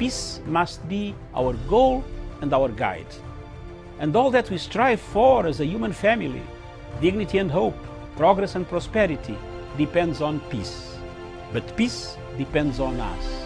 peace must be our goal and our guide. And all that we strive for as a human family, dignity and hope, progress and prosperity, depends on peace. But peace depends on us.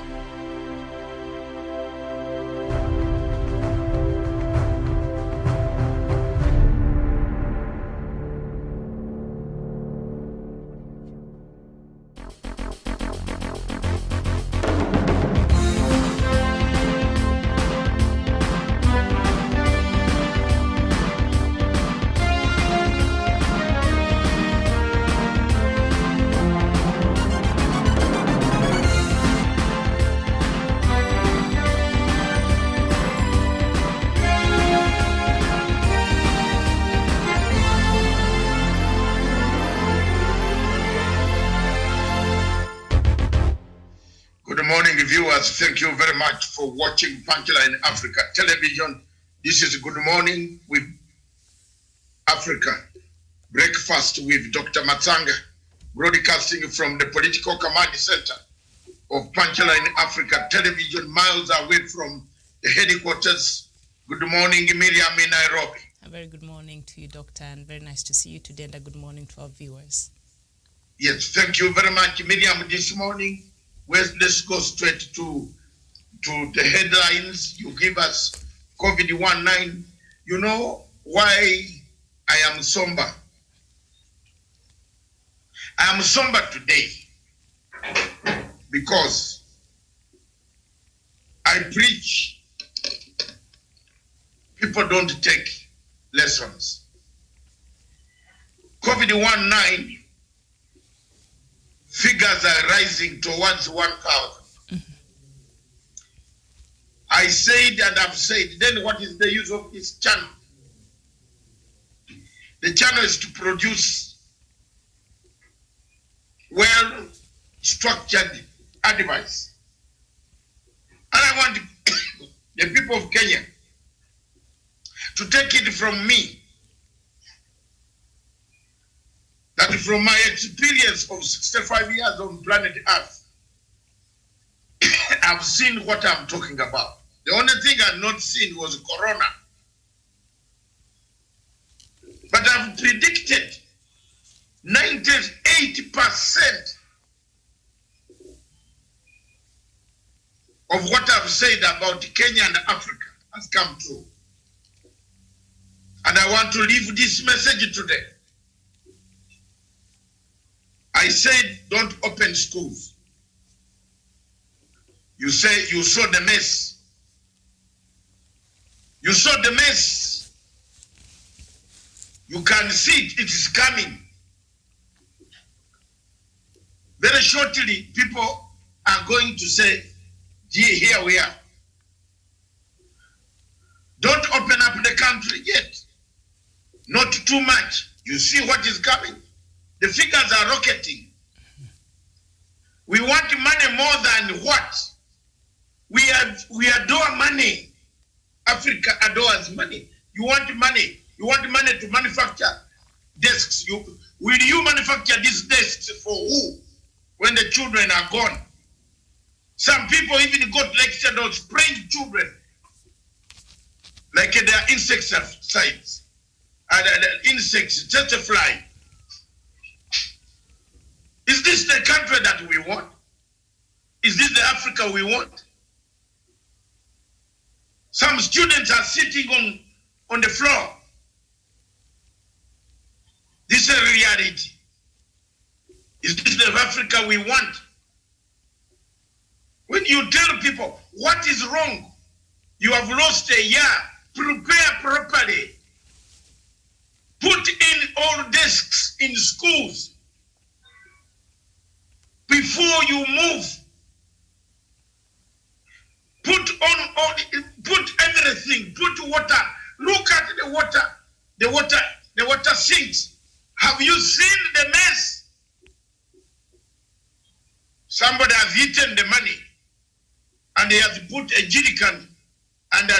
Good morning, viewers. Thank you very much for watching Punchline Africa Television. This is Good Morning with Africa. Breakfast with Dr. Matsanga, broadcasting from the Political Command Center of Punchline Africa Television, miles away from the headquarters. Good morning, Miriam in Nairobi. A very good morning to you, Doctor, and very nice to see you today, and a good morning to our viewers. Yes, thank you very much, Miriam. This morning, let's go straight to the headlines. You give us COVID-19. You know why I am somber? I am somber today because I preach. People don't take lessons. COVID-19 figures are rising towards 1,000. I said and I've said, then what is the use of this channel? The channel is to produce well-structured advice. And I want the people of Kenya to take it from me that from my experience of 65 years on planet Earth, I've seen what I'm talking about. The only thing I've not seen was Corona. But I've predicted 98% of what I've said about Kenya and Africa has come true. And I want to leave this message today. I said, don't open schools. You say you saw the mess. You saw the mess. You can see it is coming. Very shortly, people are going to say, gee, here we are. Don't open up the country yet. Not too much. You see what is coming. The figures are rocketing. We want money more than what? We adore money. Africa adores money. You want money. You want money to manufacture desks. Will you manufacture these desks for who? When the children are gone. Some people even got lectured on spraying children. Like their insecticides. Insects, just a fly. Is this the country that we want? Is this the Africa we want? Some students are sitting on the floor. This is a reality. Is this the Africa we want? When you tell people what is wrong, you have lost a year, prepare properly. Put in all desks in schools. Before you move, put everything, put water. Look at the water sinks. Have you seen the mess? Somebody has eaten the money and they have put a jerrycan and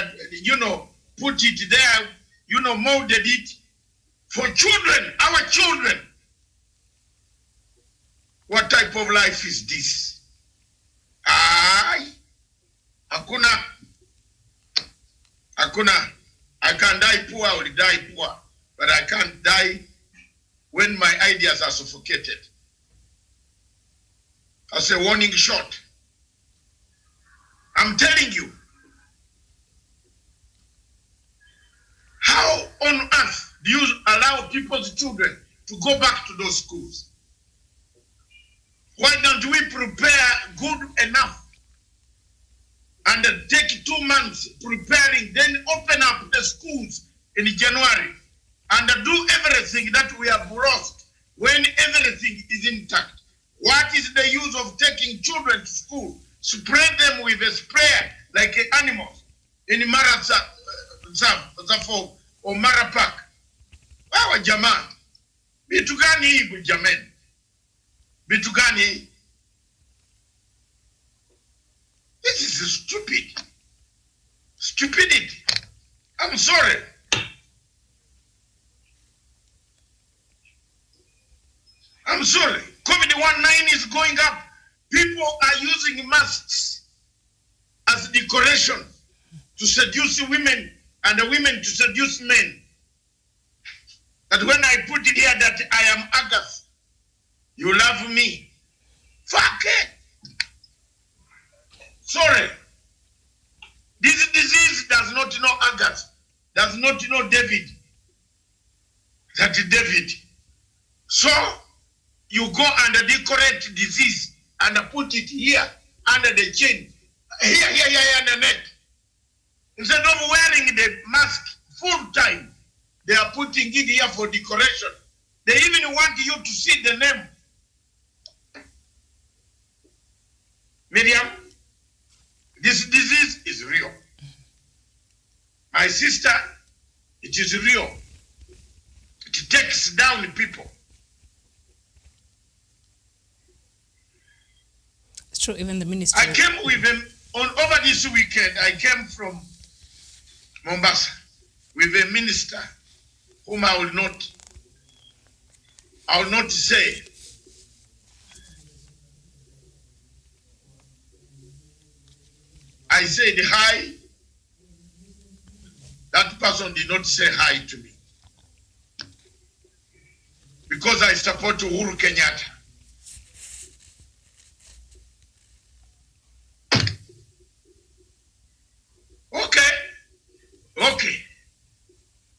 put it there, molded it for children, our children. What type of life is this? Hakuna. I can die poor, I will die poor. But I can't die when my ideas are suffocated. As a warning shot. I'm telling you. How on earth do you allow people's children to go back to those schools? Why don't we prepare good enough and take 2 months preparing, then open up the schools in January and do everything that we have lost when everything is intact? What is the use of taking children to school, spray them with a sprayer like animals in Marasa or Marapak? Wawa jamaa, bitu gani hii jameni? Bitu gani hii? This is stupid. Stupidity. I'm sorry. I'm sorry. COVID-19 is going up. People are using masks as decoration to seduce women and the women to seduce men. That when I put it here that I am Agatha, you love me. Fuck it. Sorry. This disease does not know Agatha, does not know David. That is David. So you go and decorate disease and put it here under the chin, here, and the neck. Instead of wearing the mask full time, they are putting it here for decoration. They even want you to see the name. Miriam, this disease is real. My sister, it is real. It takes down people. It's true, even the minister. I came with him over this weekend. I came from Mombasa with a minister whom I will not say. I said hi. That person did not say hi to me. Because I support Uhuru Kenyatta. Okay.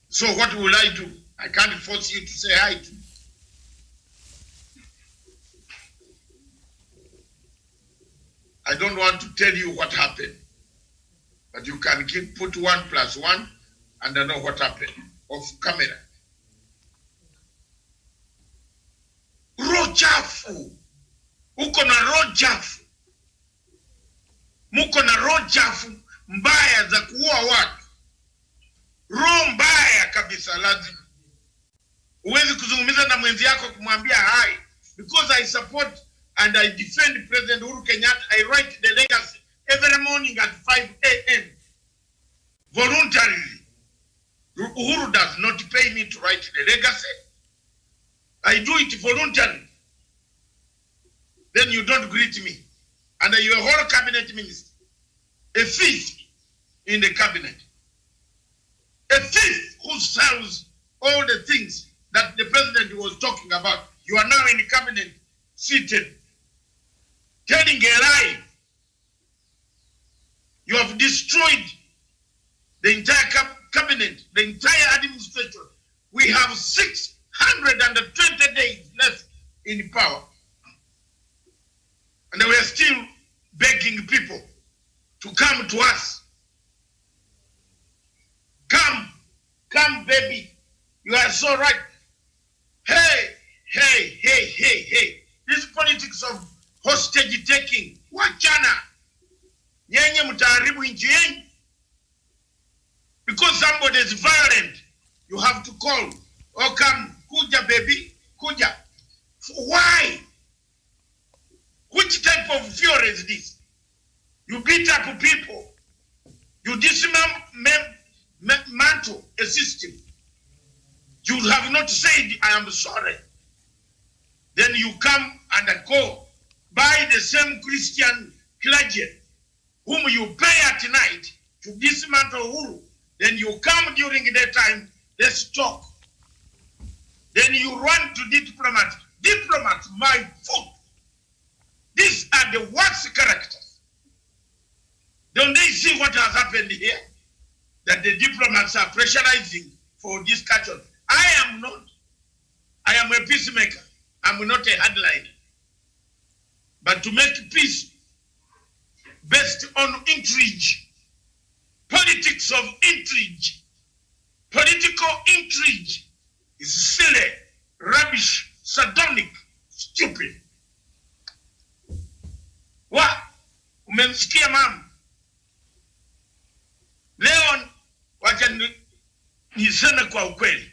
So what will I do? I can't force you to say hi to me. I don't want to tell you what happened. But you can put 1 + 1 and I know what happened off camera. Roho chafu. Uko na roho chafu. Muko na roho chafu mbaya za kuua watu. Roho mbaya kabisa lazima. Huwezi kuzungumza na mwenzi yako kumwambia hi. Because I support and I defend President Uhuru Kenyatta. I write the legacy every morning at 5 a.m. voluntarily. Uhuru does not pay me to write the legacy. I do it voluntarily. Then you don't greet me. And you're a whole cabinet minister. A thief in the cabinet. A thief who sells all the things that the president was talking about. You are now in the cabinet, seated, telling a lie. You have destroyed the entire cabinet, the entire administration. We have 620 days left in power. And we are still begging people to come to us. Come, baby. You are so right. Hey. This politics of hostage taking. Wachana. Nyenye mutaharibu nchi yenu. Because somebody is violent, you have to call. Oh, come, kuja, baby, kuja. Why? Which type of fury is this? You beat up people. You dismantle a system. You have not said, I am sorry. Then you come and go by the same Christian clergy whom you pay at night to dismantle Uhuru, then you come during the time, let's talk. Then you run to diplomats. Diplomats, my foot. These are the worst characters. Don't they see what has happened here? That the diplomats are pressurizing for discussion. I am not. I am a peacemaker. I'm not a hardliner. But to make peace based on intrigue, politics of intrigue, political intrigue is silly, rubbish, sardonic, stupid. What? Umemsikia mama? Leo wacha niseme kwa ukweli.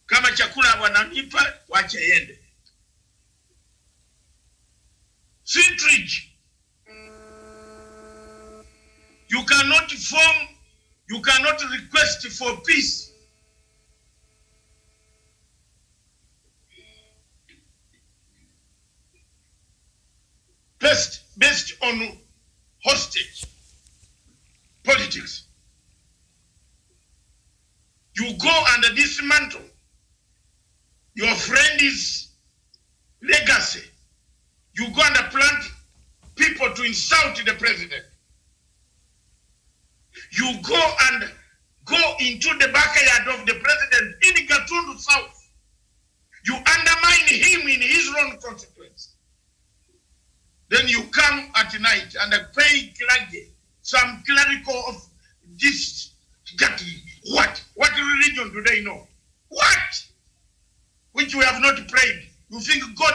Kama chakula wananipa, wacha yende. Intrigue. You cannot form, you cannot request for peace. Based on hostage politics. You go under this mantle. Your friend is legacy. You go and plant people to insult the president. You go and go into the backyard of the president in Gatundu South. You undermine him in his own consequence. Then you come at night and pay some clerical of this. What? What religion do they know? What? Which we have not prayed. You think God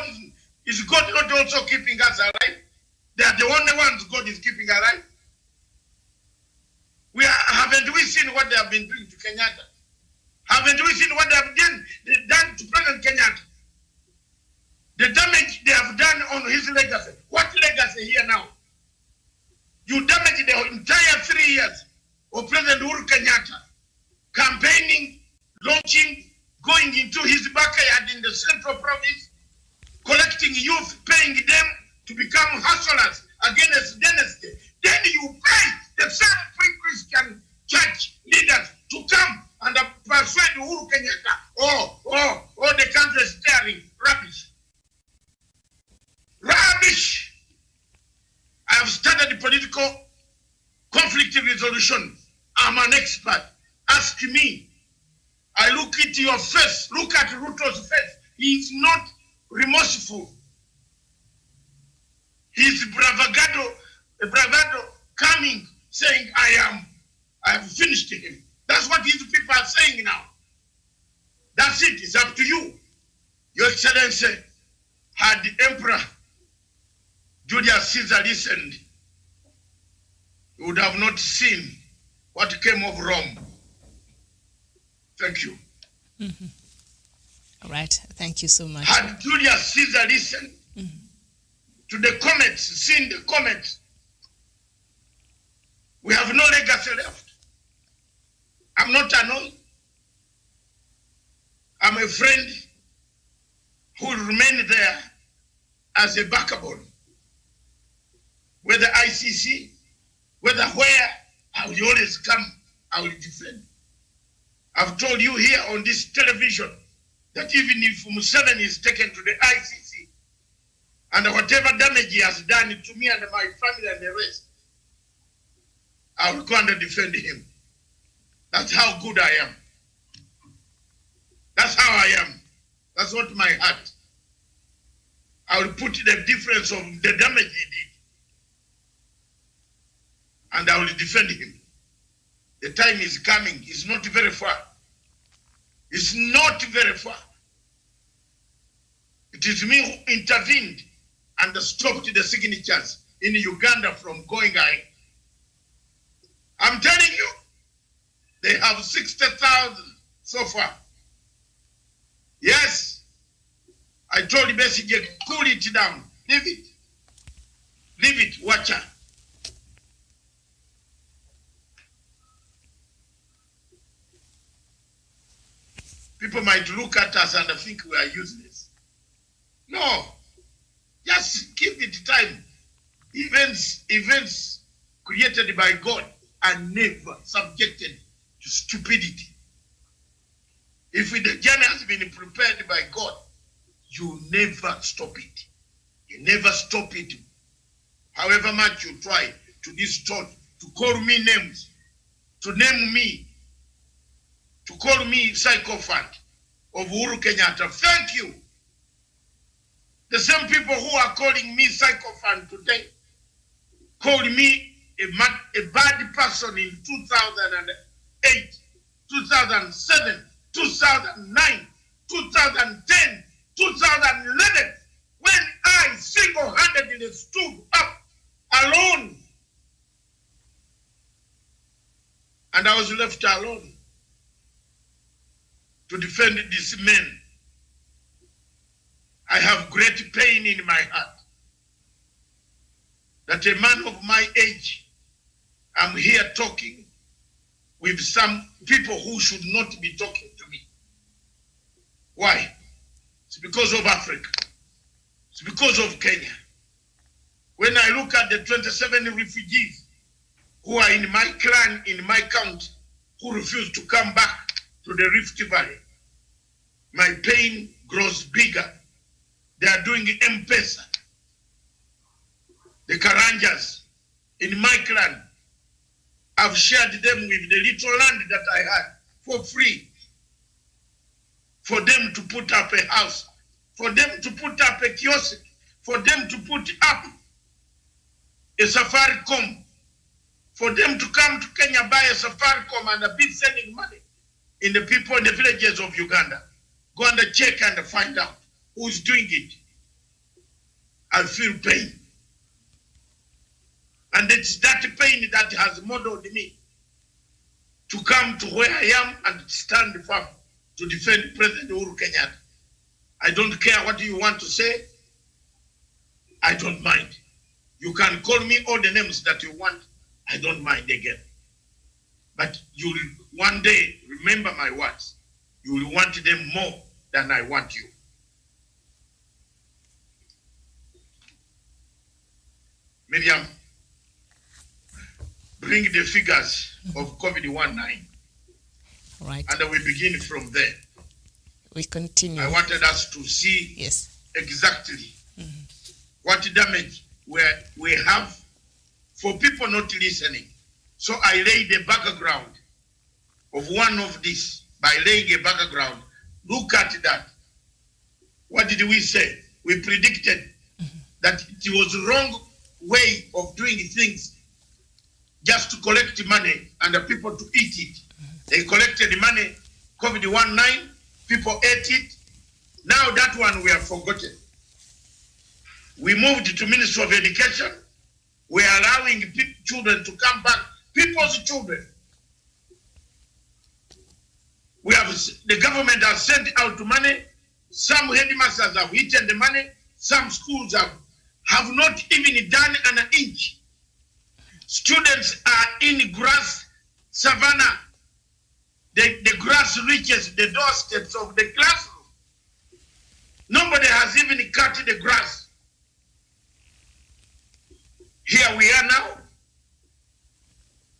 is God not also keeping us alive? They are the only ones God is keeping alive. Haven't we seen what they have been doing to Kenyatta? Haven't we seen what they have done to President Kenyatta? The damage they have done on his legacy. What legacy here now? You damaged the entire 3 years of President Uhuru Kenyatta, campaigning, launching, going into his backyard in the central province, collecting youth, paying them to become hustlers against dynasty. Then you pay the same free Christian church leaders to come and persuade Uhuru Kenyatta. Oh, the country is staring. Rubbish. Rubbish. I have studied political conflict resolution. I'm an expert. Ask me. I look at your face. Look at Ruto's face. He is not remorseful. He's bravado coming, saying, I have finished him. That's what these people are saying now. That's it. It's up to you. Your Excellency, had the Emperor Julius Caesar listened, he would have not seen what came of Rome. Thank you. Mm-hmm. All right. Thank you so much. Had Julius Caesar listened to the comets, seen the comets, we have no legacy left. I'm not annoyed. I'm a friend who will remain there as a backbone. Whether ICC, whether where, I will always come, I will defend. I've told you here on this television that even if Museveni is taken to the ICC and whatever damage he has done to me and my family and the rest, I will go and defend him. That's how good I am. That's how I am. That's what my heart. I will put the difference of the damage he did. And I will defend him. The time is coming. It's not very far. It's not very far. It is me who intervened and stopped the signatures in Uganda from going ahead. I'm telling you, they have 60,000 so far. Yes. I told the Besigye, cool it down. Leave it. Leave it. Watch out. People might look at us and think we are useless. No. Just give it time. Events created by God are never subjected to stupidity. If the journey has been prepared by God, you never stop it. You never stop it. However much you try to distort, to call me names, to name me, to call me sycophant of Uhuru Kenyatta. Thank you. The same people who are calling me sycophant today called me a bad person in 2008, 2007, 2009, 2010, 2011, when I single-handedly stood up alone. And I was left alone to defend these men. I have great pain in my heart that a man of my age, I'm here talking with some people who should not be talking to me. Why? It's because of Africa. It's because of Kenya. When I look at the 27 refugees who are in my clan, in my county, who refuse to come back to the Rift Valley, my pain grows bigger. They are doing M-Pesa. The Karanjas in my clan, I've shared them with the little land that I had for free, for them to put up a house, for them to put up a kiosk, for them to put up a Safaricom, for them to come to Kenya, buy a Safaricom and be sending money in the people in the villages of Uganda. Go and check and find out who's doing it. I feel pain. And it's that pain that has modeled me to come to where I am and stand firm to defend President Uhuru Kenyatta. I don't care what you want to say. I don't mind. You can call me all the names that you want. I don't mind again. But you will one day remember my words. You will want them more than I want you. Miriam, bring the figures of COVID-19. Right. And we begin from there. We continue. I wanted us to see exactly what damage we have for people not listening. So I laid the background of one of this by laying a background. Look at that. What did we say? We predicted that it was the wrong way of doing things just to collect money and the people to eat it. They collected the money, COVID-19, people ate it. Now that one we have forgotten. We moved to Ministry of Education. We are allowing children to come back, people's children. The government has sent out money. Some headmasters have eaten the money. Some schools have not even done an inch. Students are in grass savanna. The grass reaches the doorsteps of the classroom. Nobody has even cut the grass. Here we are now.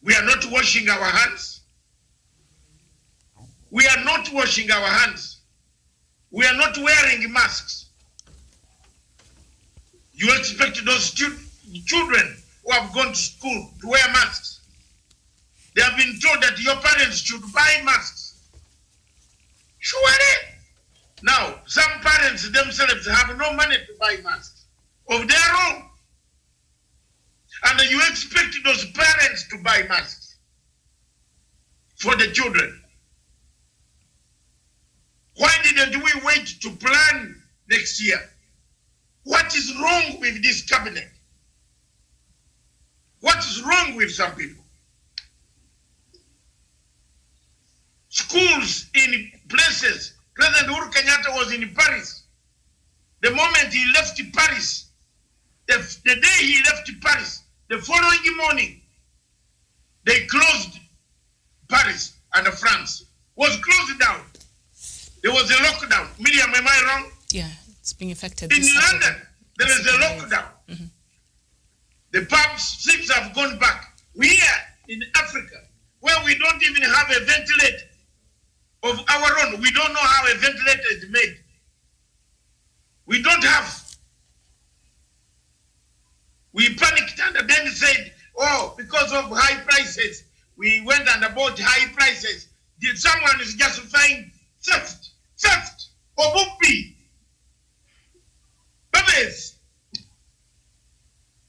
We are not washing our hands. We are not washing our hands. We are not wearing masks. You expect those children who have gone to school to wear masks? They have been told that your parents should buy masks. Surely. Now, some parents themselves have no money to buy masks of their own. And you expect those parents to buy masks for the children. Why didn't we wait to plan next year? What is wrong with this cabinet? What is wrong with some people? Schools in places. President Uhuru Kenyatta was in Paris. The moment he left Paris, the day he left Paris, the following morning, they closed Paris and France. Was closed down. There was a lockdown. Miriam, am I wrong? Yeah, it's being affected. In London, there is a lockdown. The pubs, things have gone back. We are in Africa, where we don't even have a ventilator of our own. We don't know how a ventilator is made. We don't have. We panicked and then said, oh, because of high prices, we went and bought high prices. Someone is justifying theft, obupi, babies,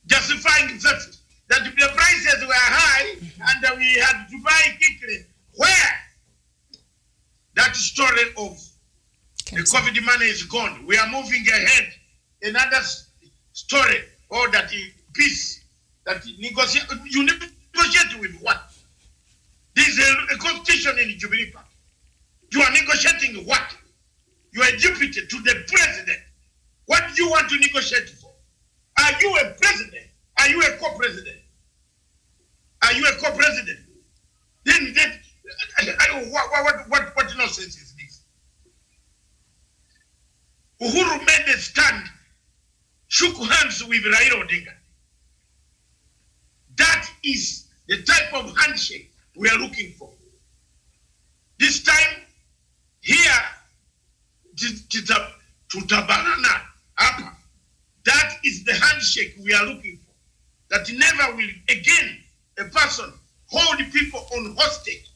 justifying theft. That the prices were high and we had to buy quickly. Where? That story of the COVID money is gone. We are moving ahead. Another story, or that peace, that negotiate. You negotiate with what? There is a competition in the Jubilee Park. You are negotiating what? You are deputy to the president. What do you want to negotiate for? Are you a president? Are you a co-president? Are you a co-president? Then what nonsense is this? Uhuru made a stand, shook hands with Raila Odinga. That is the type of handshake we are looking for. This time, here, tutabanana hapa. That is the handshake we are looking for. That never will again a person hold people on hostage.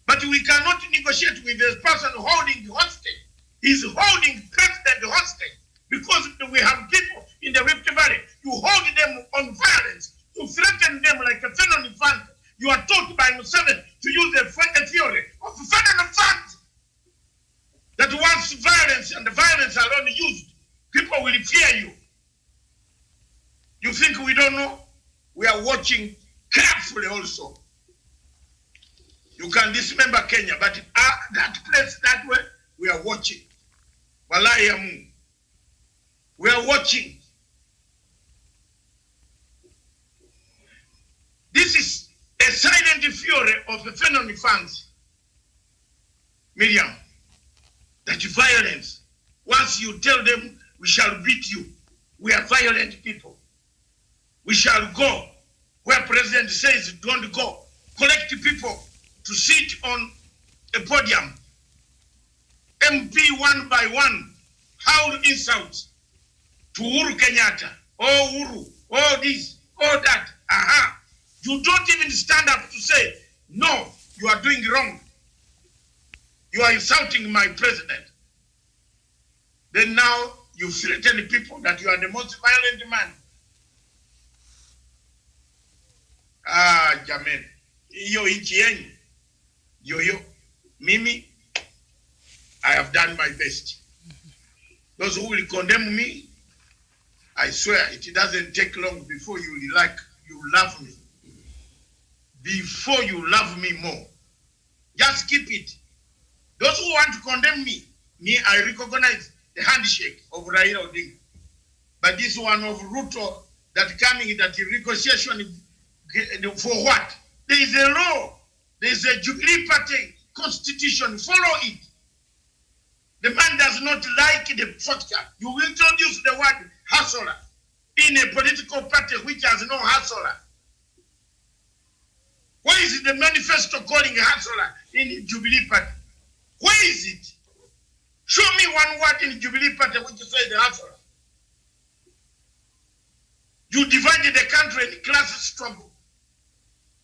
But we cannot negotiate with a person holding hostage. He's holding president hostage because we have people in the Rift Valley. You hold them on violence, to threaten them like a felony fund. You are taught by Museveni to use the theory of felony funds. That once violence and the violence are only used, people will fear you. You think we don't know? We are watching carefully also. You can dismember Kenya, but that place that way, we are watching. Wallahi, we are watching. This is a silent fury of the felony funds. Miriam, that violence, once you tell them we shall beat you, we are violent people. We shall go where president says don't go. Collect people to sit on a podium. MP one by one, howl insults to Uhuru Kenyatta. Oh Uhuru, oh this, oh that. Aha. You don't even stand up to say, no, you are doing wrong. You are insulting my president. Then now you threaten people that you are the most violent man. Jamen, iyo inchi yenyu, yo, mimi, I have done my best. Those who will condemn me, I swear it doesn't take long before you love me. Before you love me more. Just keep it. Those who want to condemn me, I recognize the handshake of Raila Odinga. But this one of Ruto, that coming, that negotiation, for what? There is a law. There is a Jubilee Party constitution. Follow it. The man does not like the structure. You will introduce the word hustler in a political party which has no hustler. Why is the manifesto calling hustler in the Jubilee Party? Where is it? Show me one word in the Jubilee Party which says the hustler. You divided the country in class struggle.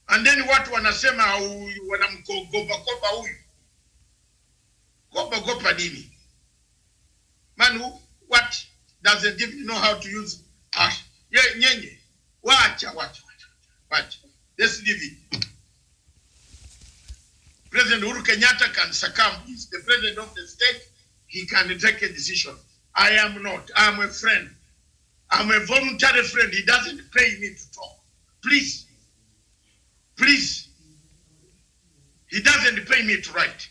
And then what wanasema wanamkopa huyu. Kopa nini? Man, what doesn't even know how to use nyenye. Wacha. Let's leave it. President Uhuru Kenyatta can succumb. He's the president of the state. He can take a decision. I am not. I'm a friend. I'm a voluntary friend. He doesn't pay me to talk. Please. He doesn't pay me to write.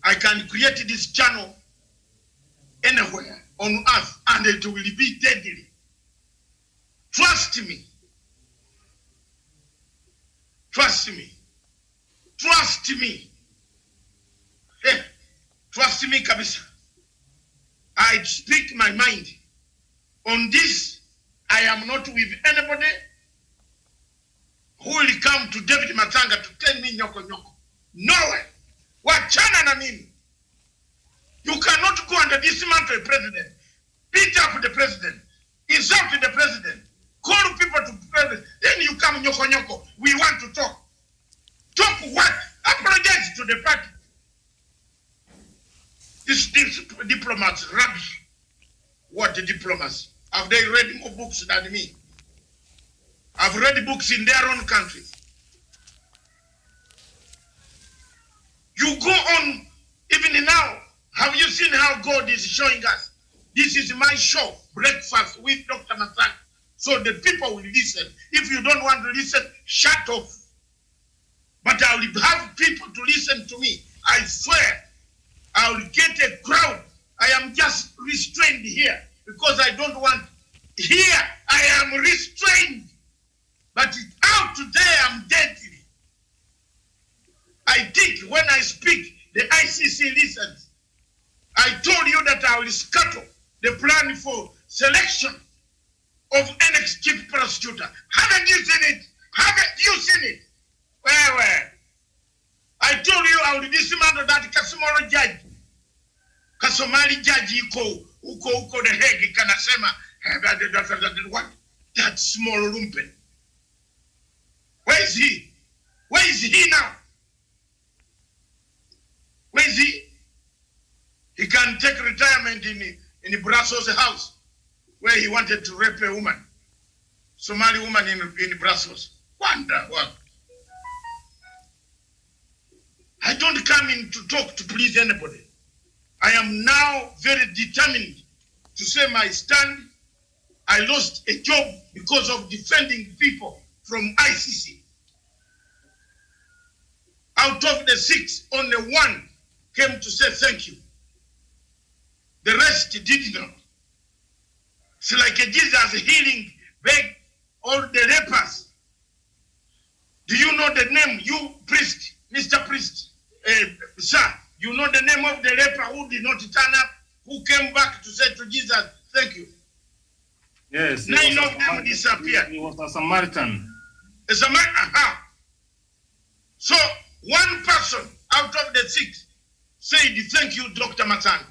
I can create this channel anywhere on earth and it will be deadly. Trust me. Trust me. Hey, trust me, Kabisa. I speak my mind. On this, I am not with anybody. who will come to David Matsanga to tell me nyoko nyoko. Nowhere. Wachana na mimi. You cannot go and dismantle a president, beat up the president, insult the president, call people to president. Then you come nyoko nyoko. We want to talk. Talk what? Apologize to the party. This diplomats rubbish. What the diplomats? Have they read more books than me? I've read books in their own country. You go on even now. Have you seen how God is showing us? This is my show, Breakfast with Dr. Matsanga. So the people will listen. If you don't want to listen, shut off. But I will have people to listen to me. I swear, I will get a crowd. I am just restrained here because I don't want. Here, I am restrained. But out today, I'm deadly. I think when I speak, the ICC listens. I told you that I will scuttle the plan for selection of NX chief prosecutor. Haven't you seen it? Haven't you seen it? Where? I told you I will dismantle that Kasumari judge. Kasumari judge uko the Hague kanasema what? That small lumpen. Where is he? Where is he now? Where is he? He can take retirement in Brussels house where he wanted to rape a woman. Somali woman in Brussels. Wonder what? I don't come in to talk to please anybody. I am now very determined to say my stand. I lost a job because of defending people from ICC. Out of the 6, only 1 came to say thank you. The rest did not. It's like a Jesus healing, beg all the lepers. Do you know the name, you priest, Mr. Priest? Sir, you know the name of the leper who did not turn up, who came back to say to Jesus, thank you? Yes. 9 of them disappeared. He was a Samaritan. A Samaritan, So, 1 person out of the 6 said, thank you, Dr. Matsanga.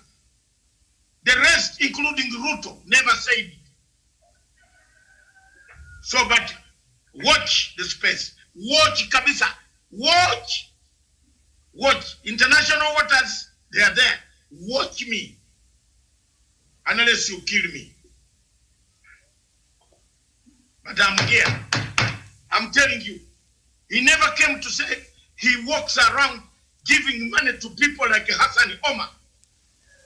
The rest, including Ruto, never said it. So, but watch the space. Watch Kabisa. Watch. International waters, they are there. Watch me. Unless you kill me. But I'm here. I'm telling you. He never came to say he walks around giving money to people like Hassan Omar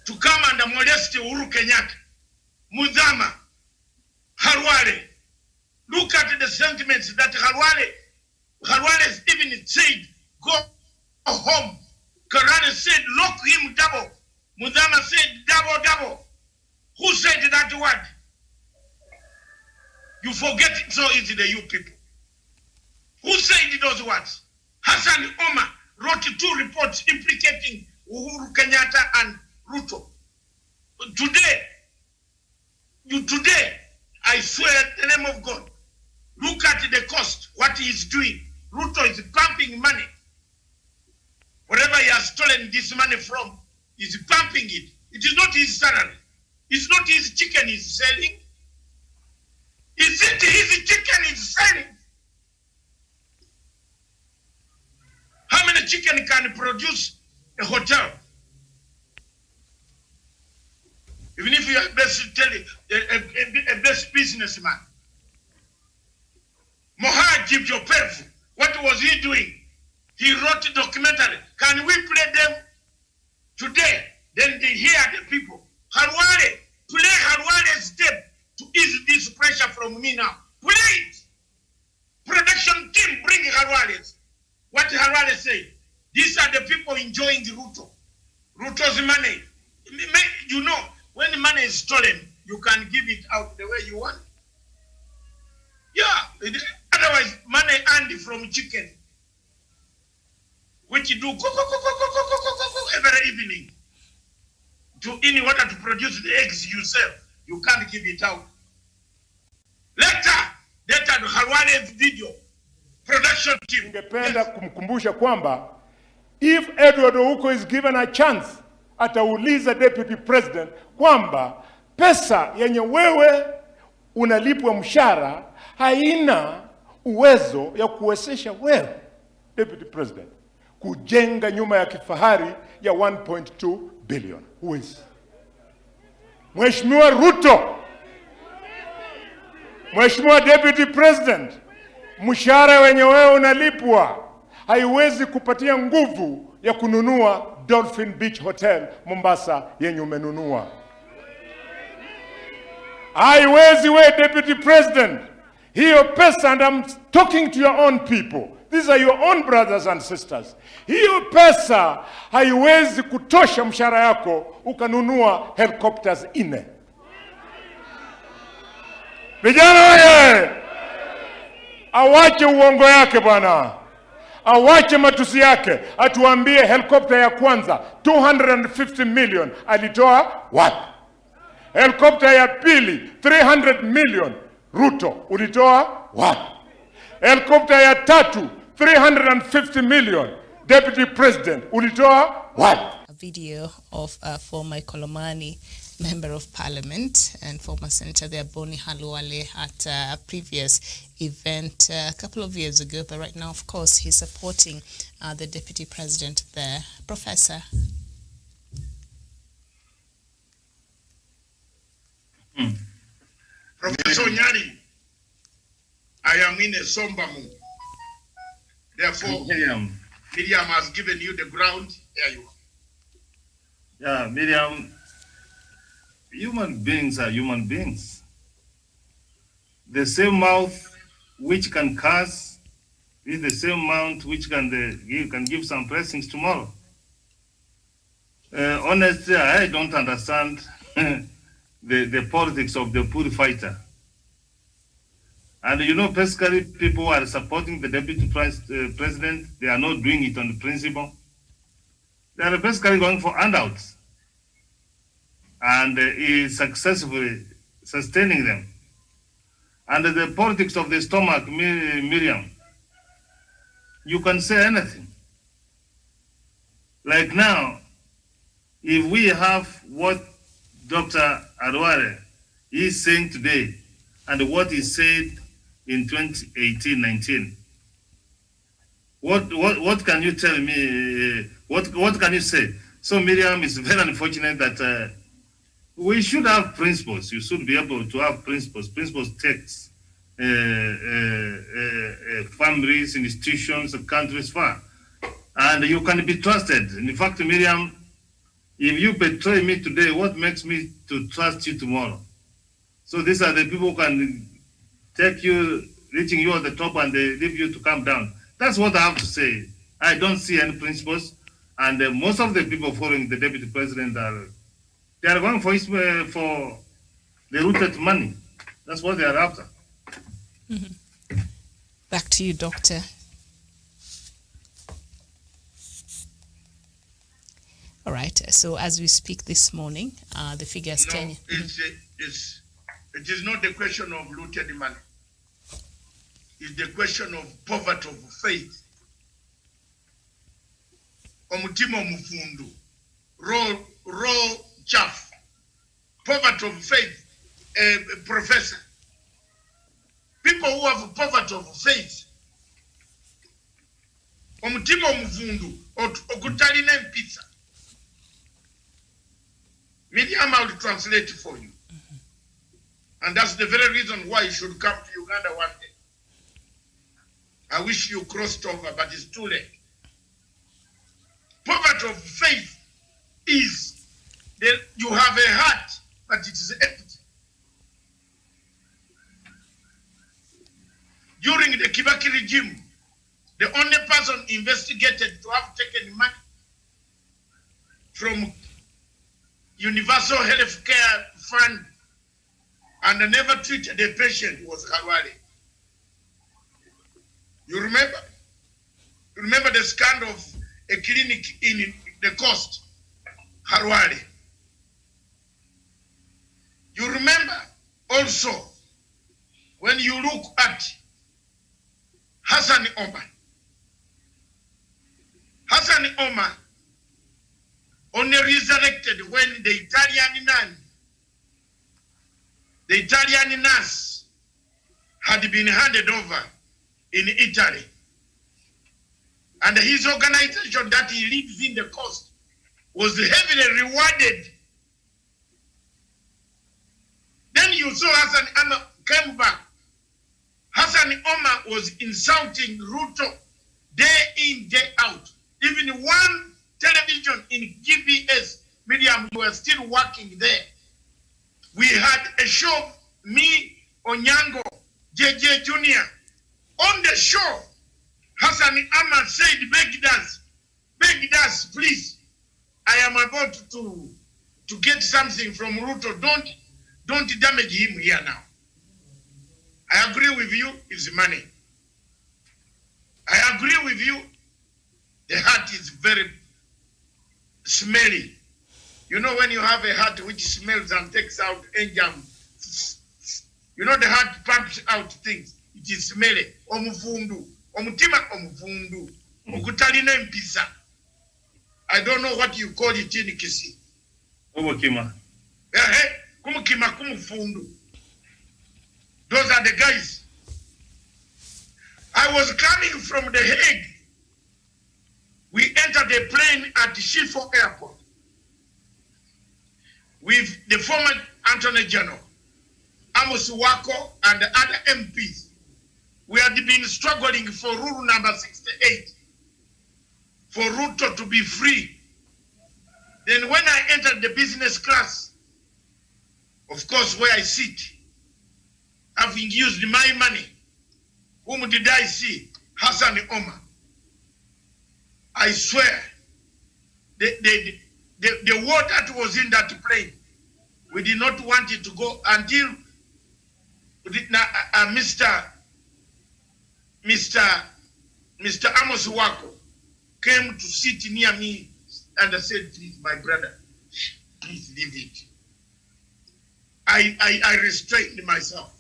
to come and molest Uhuru Kenyatta, Mudhama, Harwale. Look at the sentiments that Harwale even said, go home. Karane said, lock him double. Mudhama said, double. Who said that word? You forget it so easily, you people. Who said those words? Hassan Omar wrote 2 reports implicating Uhuru Kenyatta and Ruto. Today, I swear the name of God, look at the cost, what he is doing. Ruto is pumping money. Whatever he has stolen this money from, he's pumping it. It is not his salary. It's not his chicken he's selling. Is it his chicken he's selling? How many chicken can produce a hotel? Even if you are a best businessman. Mohad Jibjopev, what was he doing? He wrote a documentary. Can we play them today? Then they hear the people. Harwale, play Harwale's step to ease this pressure from me now. Play it. Production team, bring Harwale's. What Harwale said. These are the people enjoying Ruto. Ruto's money. You know, when the money is stolen, you can give it out the way you want. Yeah. Otherwise, money earned from chicken, which you do every evening, in order to produce the eggs yourself, you can't give it out. Later, Harwane's video, production team. Ningependa kumkumbusha kwamba if Edward Ouko is given a chance, atauliza deputy president kwamba pesa yenye wewe unalipwa mshahara haina uwezo ya kuwezesha wewe deputy president kujenga nyumba ya kifahari ya 1.2 billion. Huwezi. Mheshimiwa Ruto, Mheshimiwa deputy president, mshahara wenye wewe unalipwa haiwezi kupatia nguvu ya kununua Dolphin Beach Hotel Mombasa yenye umenunua. Haiwezi we deputy president. Hiyo pesa, and I'm talking to your own people. These are your own brothers and sisters. Hiyo pesa haiwezi kutosha mshahara yako ukanunua helicopters 4. Vijana wewe, awache uongo yake bwana. Awache matusi yake. Atuambie helicopter ya kwanza 250 million alitoa wapi? Helicopter ya pili 300 million Ruto ulitoa wapi? Helicopter ya tatu 350 million Deputy President ulitoa wapi? A video of former Kolomani Member of Parliament and former Senator there, Boni Halwale, at a previous event a couple of years ago, but right now, of course, he's supporting the Deputy President there. Professor. Professor Nyari, I am in a somber mood. Therefore, Miriam has given you the ground. Here you are. Yeah, Miriam, human beings are human beings. The same mouth which can curse is the same mouth which can give some blessings tomorrow. Honestly, I don't understand the politics of the poor fighter. And you know, basically, people who are supporting the deputy president, they are not doing it on the principle. They are basically going for handouts. And he is successfully sustaining them. And the politics of the stomach, Miriam, you can say anything. Like now, if we have what Dr. Arware is saying today and what he said in 2018-19, what can you tell me? What can you say? So Miriam, is very unfortunate that we should have principles. You should be able to have principles. Principles takes families, institutions, countries far. And you can be trusted. In fact, Miriam, if you betray me today, what makes me to trust you tomorrow? So these are the people who can take you, reaching you at the top, and they leave you to come down. That's what I have to say. I don't see any principles. And most of the people following the deputy president they are going for the rooted money. That's what they are after. Mm-hmm. Back to you, Doctor. All right. So as we speak this morning, the figures no, it is not the question of looted money. It's the question of poverty of faith. Omutima omufundu, raw chaff, poverty of faith, Professor. People who have poverty of faith, omutima omufundu, okutalina empisa. Miriam, I will translate for you. And that's the very reason why you should come to Uganda one day. I wish you crossed over, but it's too late. Poverty of faith is that you have a heart, but it is empty. During the Kibaki regime, the only person investigated to have taken money from Universal Health Care Fund and never treated a patient was Halwale. You remember? You remember the scandal of a clinic in the coast, Halwale. You remember also when you look at Hassan Omar. Hassan Omar only resurrected when the Italian nurse had been handed over in Italy. And his organization that he leads in the coast was heavily rewarded. Then you saw Hassan Omar came back. Hassan Omar was insulting Ruto day in, day out. Even one television in GBS medium were still working there. We had a show, me, Onyango, JJ Jr. On the show, Hassan Omar said, beg us, please. I am about to get something from Ruto. Don't damage him here now. I agree with you, it's money. I agree with you, the heart is very smelly. You know when you have a heart which smells and takes out engine, you know the heart pumps out things. It is smelly. Omufundu. Omutima omufundu. Okutalina mpisa. I don't know what you call it in Kisi. Omukima. Kumukima kumufundu. Those are the guys. I was coming from The Hague. We entered a plane at Schiphol Airport with the former Attorney General, Amos Wako, and the other MPs. We had been struggling for rule number 68, for Ruto to be free. Then when I entered the business class, of course where I sit, having used my money, whom did I see? Hassan Omar. I swear, the water that was in that plane, we did not want it to go until Mr. Amos Wako came to sit near me and I said, please, my brother, please leave it. I restrained myself.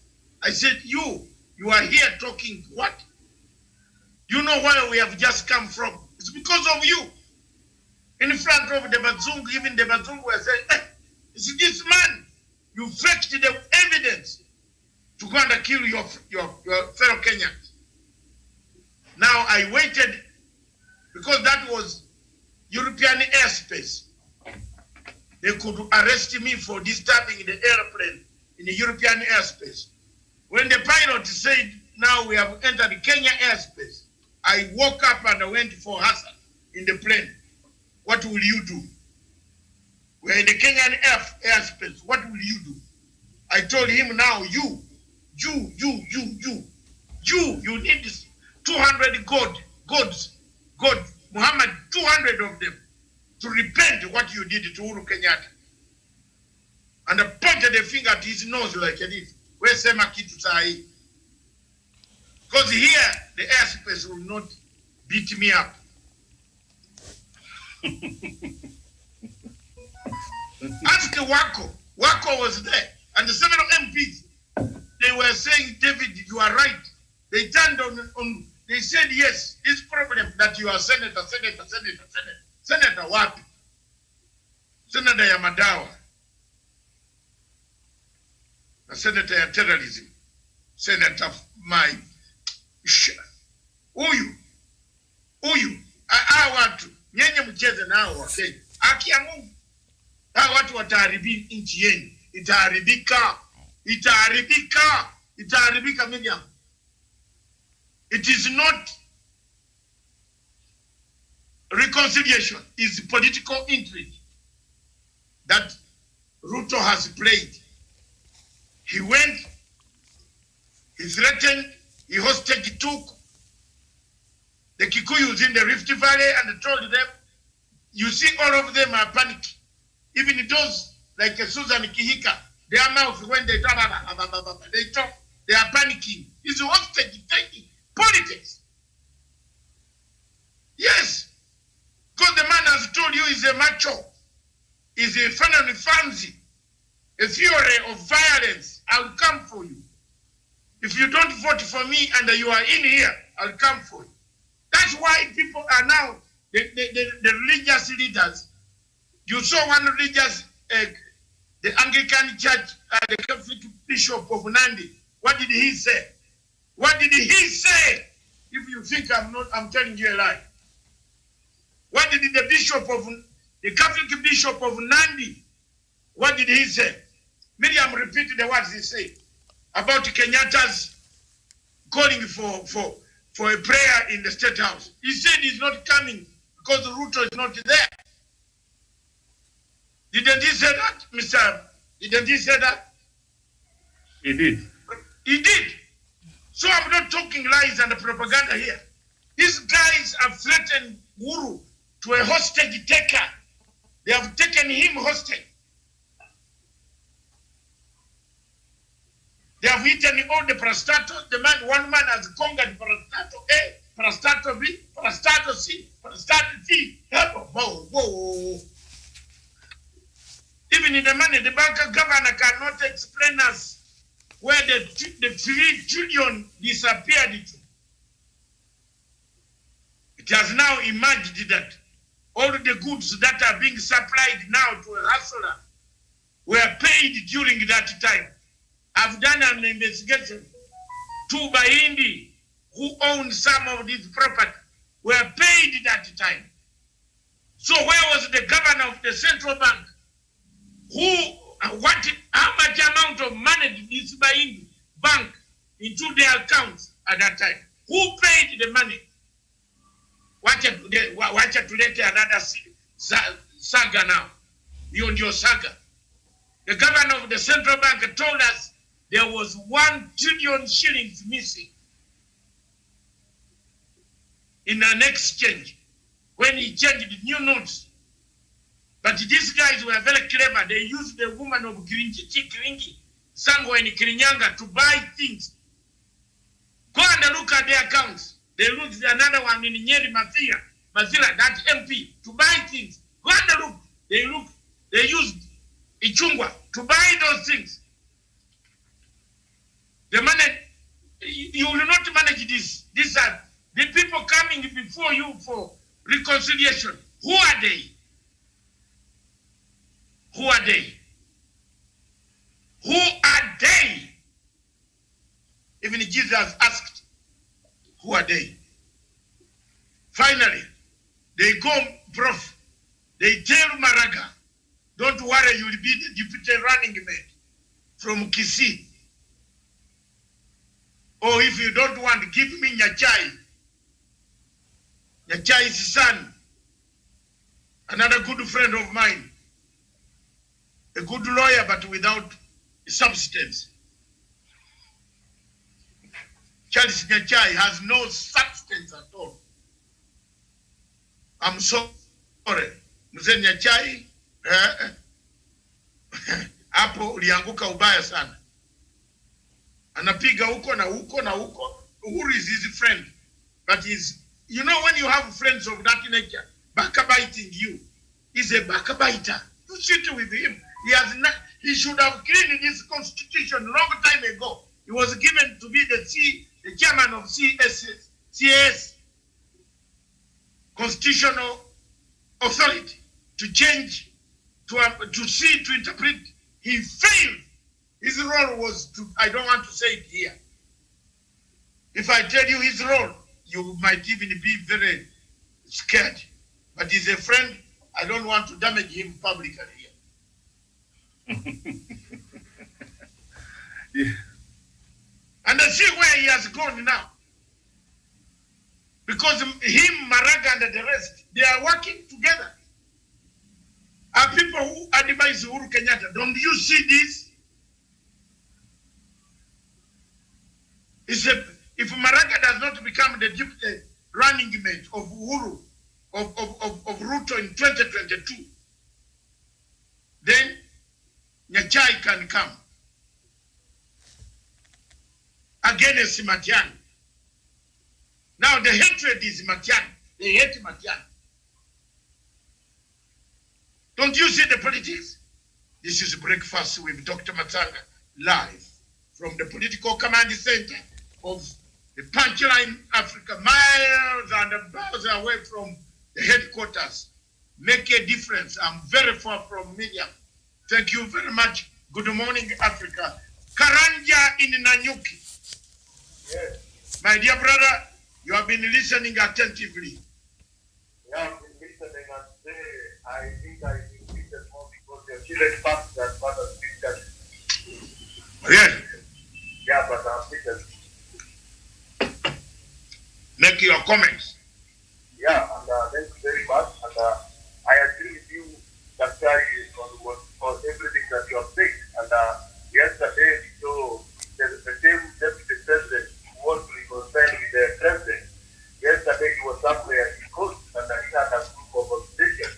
I said, you are here talking what? You know where we have just come from? It's because of you. In front of the Bazungu, even the Bazungu were saying, it's this man. You faked the evidence to go and kill your fellow Kenyans. Now I waited because that was European airspace. They could arrest me for disturbing the airplane in the European airspace. When the pilot said, now we have entered Kenya airspace, I woke up and I went for Hassan in the plane. What will you do? We're in the Kenyan airspace. What will you do? I told him now, you need 200 gods, Muhammad, 200 of them, to repent what you did to Uhuru Kenyatta. And I pointed a finger at his nose like this. Where's Sema Kitu Sahi? Because here, the airspace will not beat me up. Ask Wako. Wako was there. And the several MPs, they were saying, David, you are right. They turned on they said, yes, this problem that you are Senator what? Senator Yamadawa. A Senator ya terrorism. Senator my Uyu. Watu. Nyenye mcheze nao wakenya. Haki ya Mungu. Hawa watu wataharibika nchi yenu. Itaharibika Miriam. It is not reconciliation, it's political intrigue that Ruto has played. He went, he threatened, he hostage took the Kikuyus in the Rift Valley and told them, you see all of them are panicking. Even those like Susan Kihika, their mouth when they talk, they are panicking. It's hostage taking politics. Yes. Because the man has told you he's a macho. He's a fancy, a fury of violence. I'll come for you. If you don't vote for me and you are in here, I'll come for you. That's why people are now, the religious leaders. You saw one religious, the Anglican Church, the Catholic Bishop of Nandi. What did he say? What did he say? If you think I'm telling you a lie. What did the Catholic Bishop of Nandi, what did he say? Miriam repeated the words he said about Kenyatta's calling for a prayer in the State House. He said he's not coming because Ruto is not there. Didn't he say that, Mr. Didn't he say that? He did. He did. So I'm not talking lies and propaganda here. These guys have threatened Uhuru to a hostage taker. They have taken him hostage. They have eaten all the parastatos. One man has conquered parastato A, parastato B, parastato C, parastato D. Whoa. Even in the money, the bank governor cannot explain us where the 3 trillion disappeared to. It has now emerged that all the goods that are being supplied now to a hustler were paid during that time. I've done an investigation. 2 Bahindi, who owned some of this property, were paid at that time. So where was the governor of the central bank? How much amount of money did this Bahindi bank into their accounts at that time? Who paid the money? Wacha tulete another saga now. Beyond your saga. The governor of the central bank told us there was 1 trillion shillings missing in an exchange when he changed the new notes. But these guys were very clever. They used the woman of Kiringi, Sango and Kirinyanga to buy things. Go and look at their accounts. They used another one in Nyeri Mathila, that MP, to buy things. Go and look. They used Ichungwa to buy those things. The money, you will not manage this. These are the people coming before you for reconciliation. Who are they? Who are they? Who are they? Even Jesus asked, who are they? Finally, they go, Prof. They tell Maraga, don't worry, you will be the deputy running mate from Kisii. Or if you don't want, give me Nyachai. Nyachai's son, another good friend of mine. A good lawyer, but without substance. Charles Nyachai has no substance at all. I'm sorry. Mzee Nyachai, hapo ulianguka ubaya sana. Anapiga huko na huko na huko. Uhuru is his friend. But you know when you have friends of that nature, backbiting you, he's a backbiter. You sit with him. He should have cleaned this constitution long time ago. He was given to be the chairman of CS, Constitutional Authority, to change, to interpret. He failed. His role was to, I don't want to say it here. If I tell you his role, you might even be very scared. But he's a friend. I don't want to damage him publicly here. Yeah. And I see where he has gone now. Because him, Maraga, and the rest, they are working together. Are people who advise Uhuru Kenyatta, don't you see this? If Maraga does not become the deputy running mate of Uhuru, of Ruto in 2022, then Nyachai can come against Matiang'i. Now the hatred is Matiang'i. They hate Matiang'i. Don't you see the politics? This is Breakfast with Dr. Matsanga, live from the political command center of the Punchline Africa, miles and miles away from the headquarters, make a difference. I'm very far from Miriam. Thank you very much. Good morning, Africa. Karanja in Nanyuki. Yes. My dear brother, you have been listening attentively. Yeah, I've been listening, and I think I repeated more because the children passed that part of the Yes. Yeah, but I'm listening. Make your comments. Yeah, and thank you very much. And I agree with you, Daktari, on everything that you have said. And yesterday, so the same deputy president who was to reconcile with the president, yesterday he was somewhere in court and he had a group of opposition.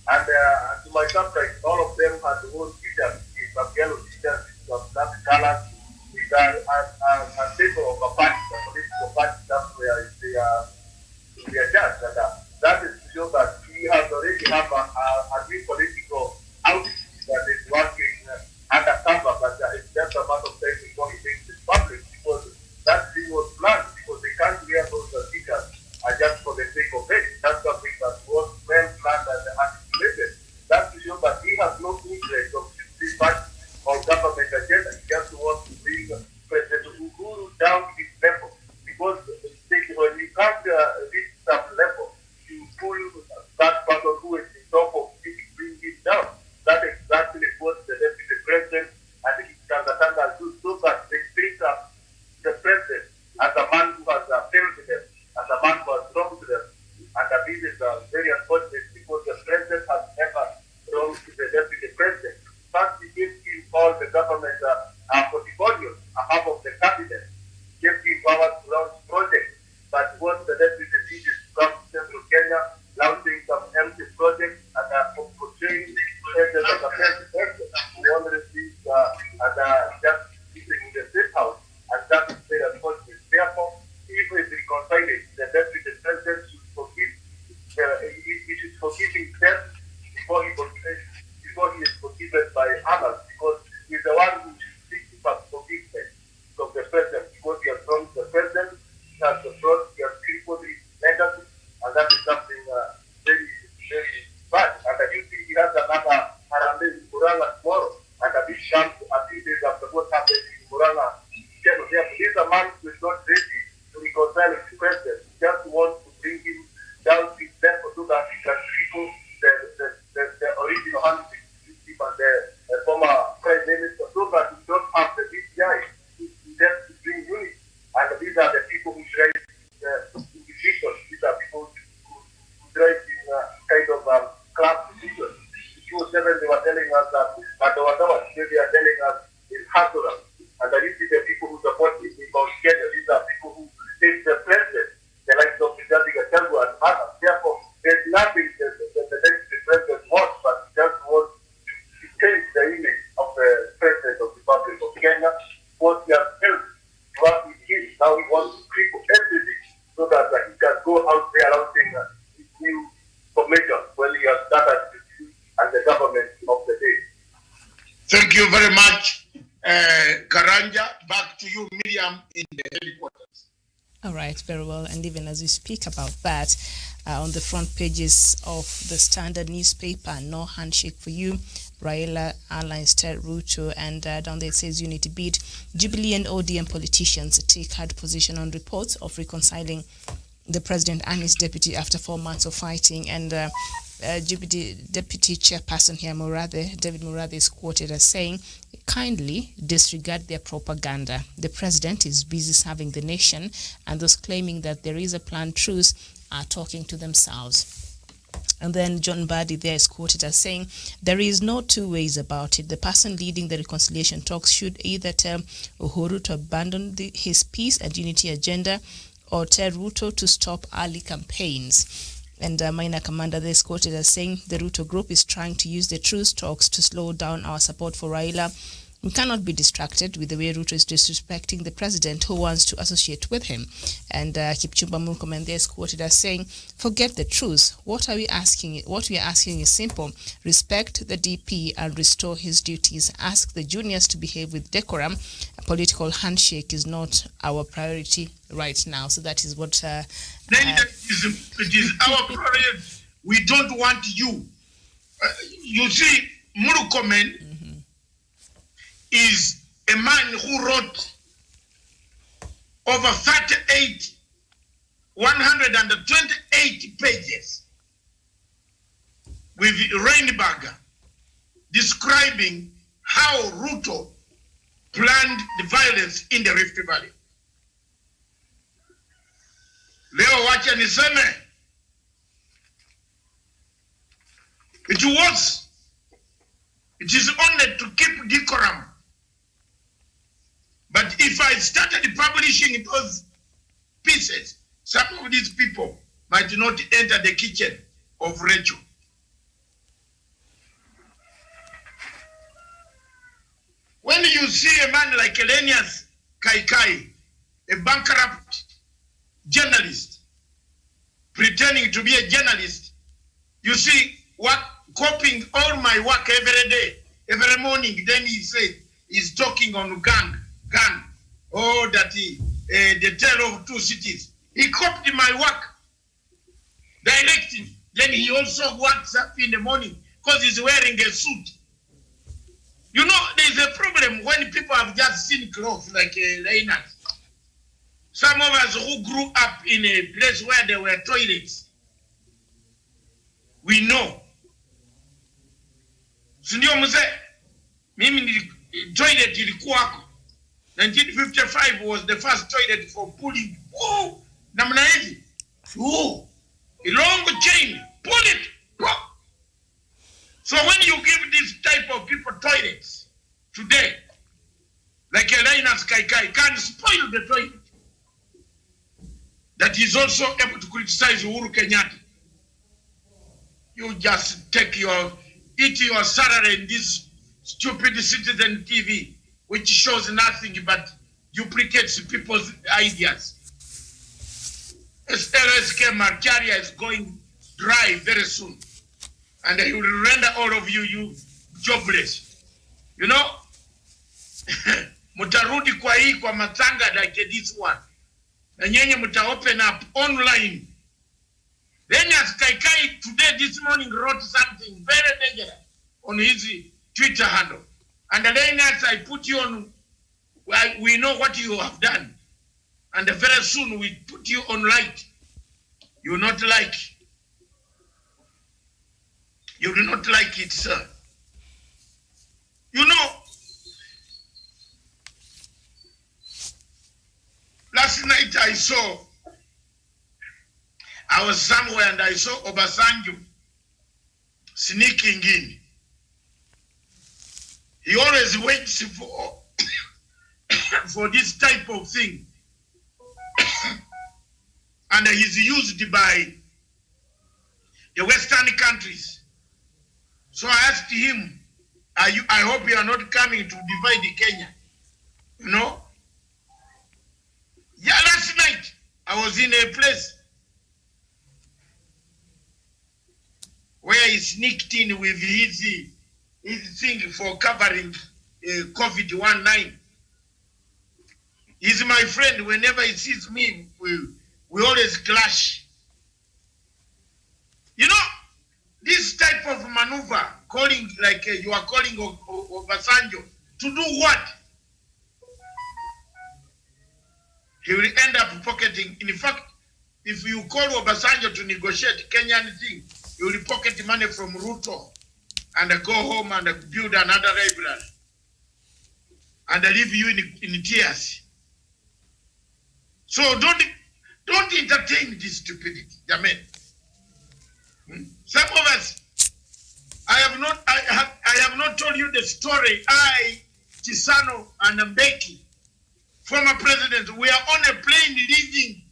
And to my surprise, all of them had the own teachers, some yellow teachers, some black colors, with a paper of a party, a political party, somewhere they are judged. And that is to show that we have already have a new political outfit that is working undercover, but it's just a matter of time before it makes it public, because that thing was planned, because they can't wear those stickers just for the sake of it. That's something that was well planned and articulated. That's to show that he has no interest of this part of government agenda. He just wants to bring President Uhuru down to his level, because when you can't reach some level, you pull that person who is in top of it, bring it down. That exactly what the deputy president and the Tanga do, so that they treat the president as a man who has failed them, as a man who has wronged them. And this is very unfortunate, because the president has never wronged the deputy president. First, he gave him all the government portfolios, half of the cabinet, gave him power to launch projects. But what the deputy did is come to Central Kenya, launching some empty projects and portraying the president as a president who already sees just sitting in the state house. And that is very unfortunate. Therefore, if we reconcile it, the deputy president should forgive. He should forgive himself before he is forgiven by others, because he's the one who should seek forgiveness from the president, because he has wronged the president, he has crippled his legacy, and that is something very, very bad. And I think he has another Harambe in Muranga tomorrow, and a big chance a few days after what happened in Muranga. He's a man who is not ready to reconcile with the president. He just wants to bring him down to his level so that he can cripple the original handshake and the former prime minister, so that we don't have the BCI to bring unity. And these are the people who drive the decisions. These are people who drive in kind of class decisions. In 2007, they were telling us that at the Watawa, they are telling us in Hasura. And these are the people who support him in Mount Kenya. These are people who take the president, the likes of Mr. Changu and others. Therefore, there's nothing that the president wants, but he just wants to change the image of the president of the Republic of Kenya. What he has built, what he did, now he wants to cripple everything so that he can go out there launching his new formation when he has started to do as the government of the day. Thank you very much, Karanja. Back to you, Miriam, in the headquarters. All right, very well. And even as we speak about that, on the front pages of the Standard newspaper, no handshake for you. Raila outlines Ted Ruto, and down there it says unity bid. Jubilee and ODM politicians take hard position on reports of reconciling the president and his deputy after 4 months of fighting. And Deputy Chairperson here, David Murathe, is quoted as saying, kindly disregard their propaganda. The president is busy serving the nation, and those claiming that there is a planned truce are talking to themselves. And then John Mbadi there is quoted as saying, there is no two ways about it. The person leading the reconciliation talks should either tell Uhuru to abandon his peace and unity agenda, or tell Ruto to stop early campaigns. And Minor Commander there is quoted as saying, the Ruto group is trying to use the truce talks to slow down our support for Raila. We cannot be distracted with the way Ruto is disrespecting the president who wants to associate with him. And Kipchumba Murkomen there is quoted as saying, "Forget the truth. What we are asking is simple. Respect the DP and restore his duties. Ask the juniors to behave with decorum. A political handshake is not our priority right now." So that is what... Then it is our priority. We don't want you. You see, Murkomen is a man who wrote over 128 pages with Reinberger describing how Ruto planned the violence in the Rift Valley. Leo wacha niseme, it is only to keep decorum. But if I started publishing those pieces, some of these people might not enter the kitchen of Rachel. When you see a man like Elenius Kaikai, a bankrupt journalist, pretending to be a journalist, you see what copying all my work every day, every morning, then he said he's talking on gun, that the tale of two cities. He copied my work, directed. Then he also wakes up in the morning because he's wearing a suit. You know, there's a problem when people have just seen clothes like Linus. Some of us who grew up in a place where there were toilets, we know. Sindio mzee, mimi toilet ilikuwako. 1955 was the first toilet for pulling. Oh, namna hivi. Oh, a long chain. Pull it. Oh. So when you give this type of people toilets today, like Linus Kaikai, can spoil the toilet. That is also able to criticize Uhuru Kenyatta. You just eat your salary in this stupid Citizen TV, which shows nothing but duplicates people's ideas. LSK Marcharia is going dry very soon. And he will render all of you jobless. You know? Mutarudi kwa Matsanga like this one. And nyenye muta open up online. Then as Kaikai today, this morning, wrote something very dangerous on his Twitter handle. And then as I put you on, we know what you have done. And very soon we put you on light. You will not like. You will not like it, sir. You know, last night I was somewhere and I saw Obasanjo sneaking in. He always waits for this type of thing. And he's used by the Western countries. So I asked him, I hope you are not coming to divide Kenya. You know? Yeah, last night I was in a place where he sneaked in with his thing for covering COVID-19. He's my friend. Whenever he sees me, we always clash. You know, this type of maneuver, calling like you are calling Obasanjo, to do what? He will end up pocketing. In fact, if you call Obasanjo to negotiate Kenyan thing, you will pocket money from Ruto and go home and build another library and leave you in tears. So don't entertain this stupidity, Jamen. Some of us, I have not told you the story. Chisano and Mbeki, former president, we are on a plane leaving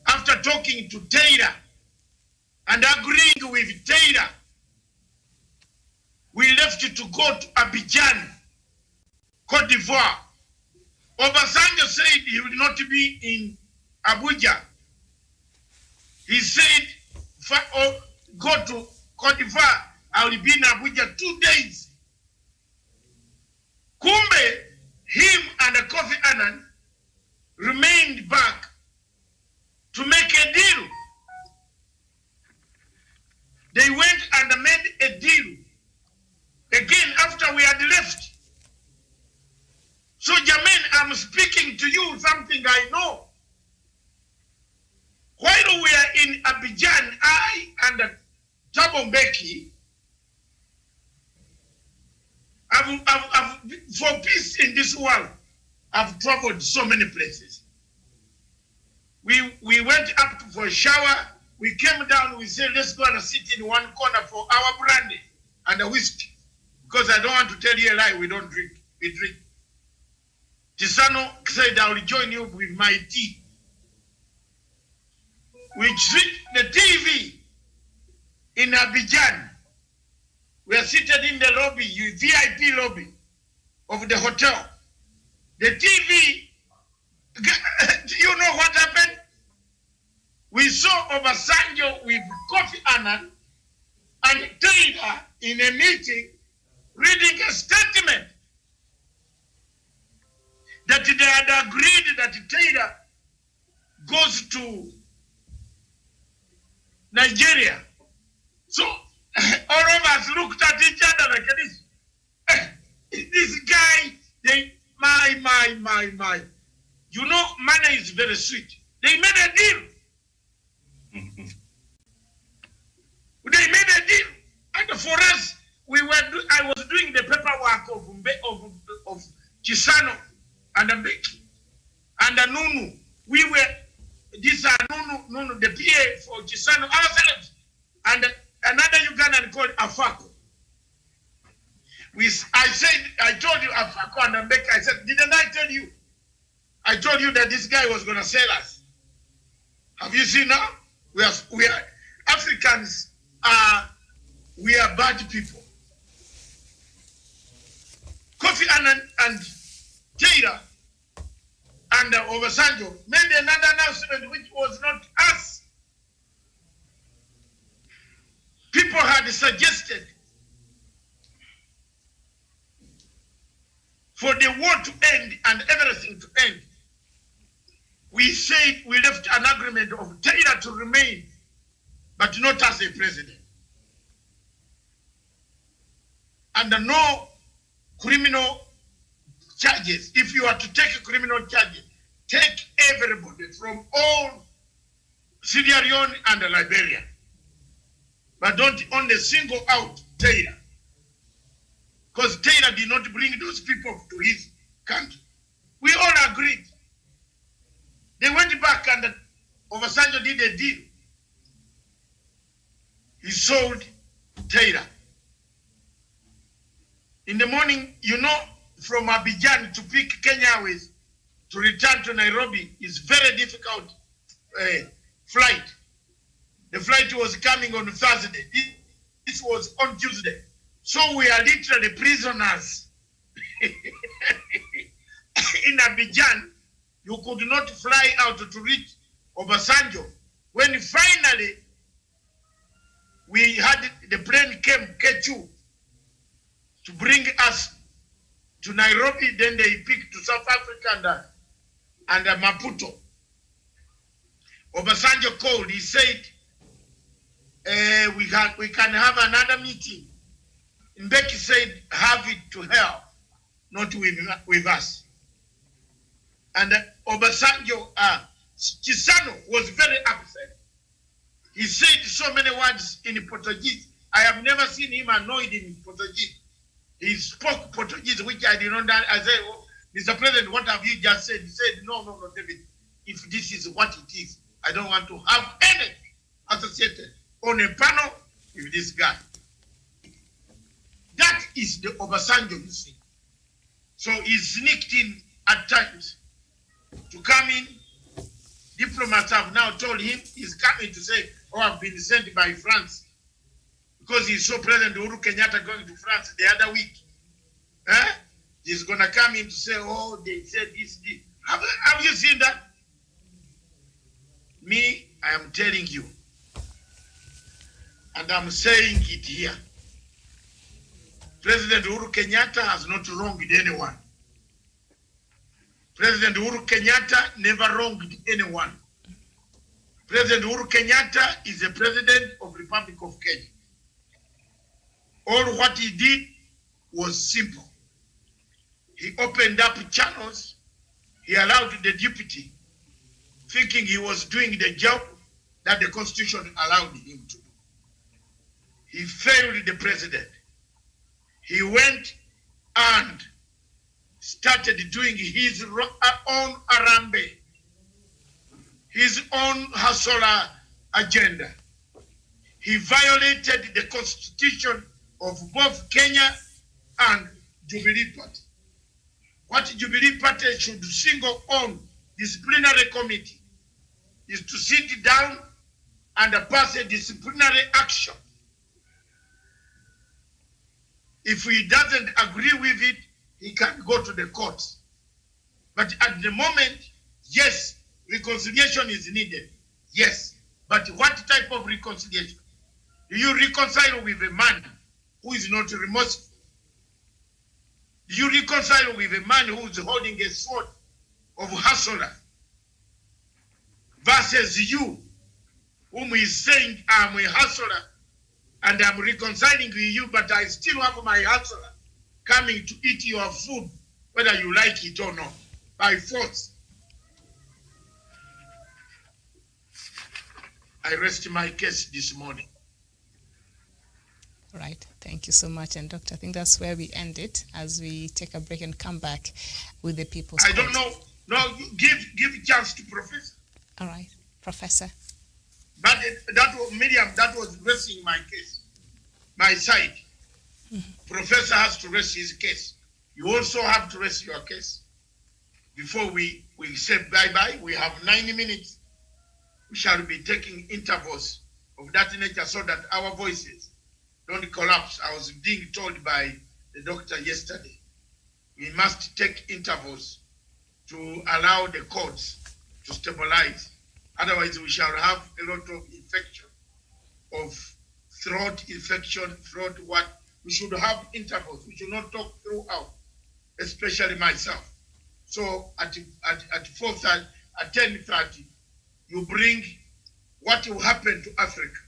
after talking to Taylor and agreeing with Taylor. We left to go to Abidjan Cote d'Ivoire. Obasanjo said he would not be in Abuja. He said, go to Cote d'Ivoire, I will be in Abuja 2 days. Kumbe, him and Kofi Annan remained back to make a deal. They went and made a deal again after we had left. So Jermaine, I'm speaking to you something I know. While we are in Abidjan, I and Thabo Mbeki, for peace in this world, I've traveled so many places. We went up for a shower, we came down, we said, let's go and sit in one corner for our brandy and a whiskey. Because I don't want to tell you a lie, we don't drink, we drink. Chisano said, I will join you with my tea. We treat the TV in Abidjan. We are seated in the lobby, VIP lobby of the hotel. The TV, do you know what happened? We saw Obasanjo with Kofi Annan and Taylor in a meeting reading a statement that they had agreed that Taylor goes to Nigeria. So all of us looked at each other like this. This guy, my. You know, money is very sweet. They made a deal. They made a deal. And for us, I was doing the paperwork of Chisano and Mbeki and Nunu. These are Nunu, the PA for Chisano ourselves, and another Ugandan called Afako. I told you Afako and Mbeki, I said, didn't I tell you? I told you that this guy was going to sell us. Have you seen now? We are Africans. We are bad people. Kofi Annan and Taylor and Obasanjo made another announcement which was not us. People had suggested for the war to end and everything to end. We said we left an agreement of Taylor to remain, but not as a president. And no criminal charges. If you are to take criminal charges, take everybody from all Sierra Leone and Liberia. But don't only single out Taylor. Because Taylor did not bring those people to his country. We all agreed. They went back and Obasanjo did a deal. He sold Taylor. In the morning, you know, from Abidjan to pick Kenya Airways to return to Nairobi is very difficult flight. The flight was coming on Thursday. This was on Tuesday. So we are literally prisoners. In Abidjan, you could not fly out to reach Obasanjo. When finally we had the plane came, Kechu, to bring us to Nairobi, then they picked to South Africa and Maputo. Obasanjo called, he said, we can have another meeting. Mbeki said, have it to hell, not with us. And Obasanjo, Chisano was very upset. He said so many words in Portuguese. I have never seen him annoyed in Portuguese. He spoke Portuguese, which I did not understand. I said, oh, Mr. President, what have you just said? He said, no, David. If this is what it is, I don't want to have anything associated on a panel with this guy. That is the Obasanjo you see. So he sneaked in at times to come in. Diplomats have now told him he's coming to say, oh, I've been sent by France. Because he saw President Uhuru Kenyatta going to France the other week. He's going to come in to say, oh, they said this. Have you seen that? Me, I am telling you, and I'm saying it here. President Uhuru Kenyatta has not wronged anyone. President Uhuru Kenyatta never wronged anyone. President Uhuru Kenyatta is the president of the Republic of Kenya. All what he did was simple. He opened up channels. He allowed the deputy, thinking he was doing the job that the Constitution allowed him to do. He failed the president. He went and started doing his own arambe, his own hustler agenda. He violated the Constitution of both Kenya and Jubilee Party. What Jubilee Party should single on disciplinary committee is to sit down and pass a disciplinary action. If he doesn't agree with it, he can go to the courts. But at the moment, yes, reconciliation is needed. Yes. But what type of reconciliation? Do you reconcile with a man who is not remorseful? Do you reconcile with a man who is holding a sword of hustler versus you, whom is saying, I'm a hustler and I'm reconciling with you, but I still have my hustler coming to eat your food, whether you like it or not, by force? I rest my case this morning. Right. Thank you so much. And Doctor, I think that's where we end it as we take a break and come back with the People's Court. I don't know. No, give a chance to Professor. All right. Professor. But that was Miriam, that was resting my case, my side. Mm-hmm. Professor has to rest his case. You also have to rest your case. Before we say bye-bye, we have 90 minutes. We shall be taking intervals of that nature so that our voices don't collapse. I was being told by the doctor yesterday, we must take intervals to allow the courts to stabilize. Otherwise, we shall have a lot of infection, of throat infection, throat what. We should have intervals. We should not talk throughout, especially myself. So at 4:30, at 10:30, you bring what will happen to Africa,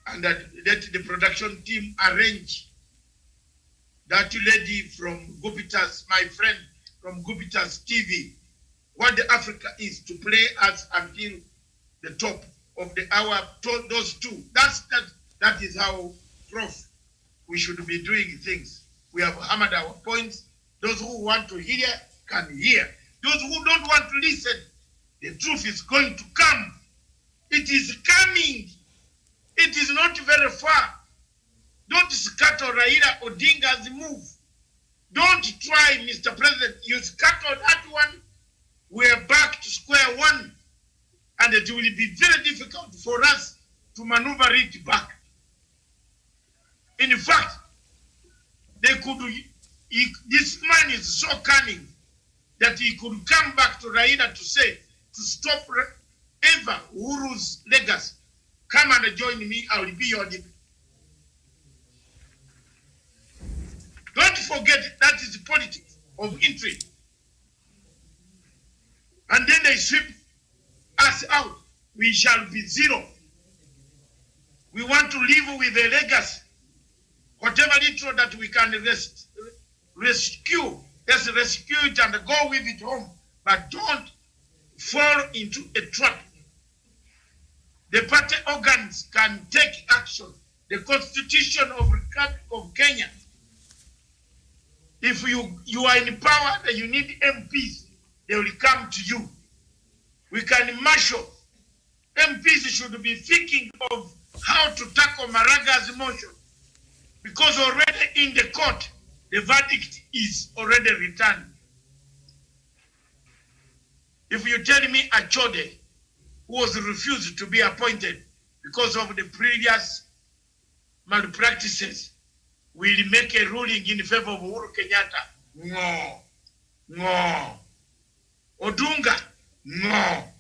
and that let the production team arrange that lady from Gupita's, my friend from Gupita's TV, what the Africa is to play us until the top of the hour. Those two. That is how, Prof, we should be doing things. We have hammered our points. Those who want to hear can hear. Those who don't want to listen, the truth is going to come. It is coming. It is not very far. Don't scatter Raila Odinga's move. Don't try, Mr. President. You scattered that one. We're back to square one. And it will be very difficult for us to maneuver it back. In fact, this man is so cunning that he could come back to Raila to say, to stop ever Uhuru's legacy. Come and join me, I will be your deputy. Don't forget that is the politics of intrigue. And then they sweep us out. We shall be zero. We want to live with a legacy. Whatever little that we can rescue, let's rescue it and go with it home. But don't fall into a trap. The party organs can take action. The Constitution of the Republic of Kenya. If you are in power and you need MPs, they will come to you. We can marshal. MPs should be thinking of how to tackle Maraga's motion, because already in the court, the verdict is already returned. If you tell me Achode, who was refused to be appointed because of the previous malpractices, will make a ruling in favor of Uhuru Kenyatta ngo, ngo. Odunga, ngo.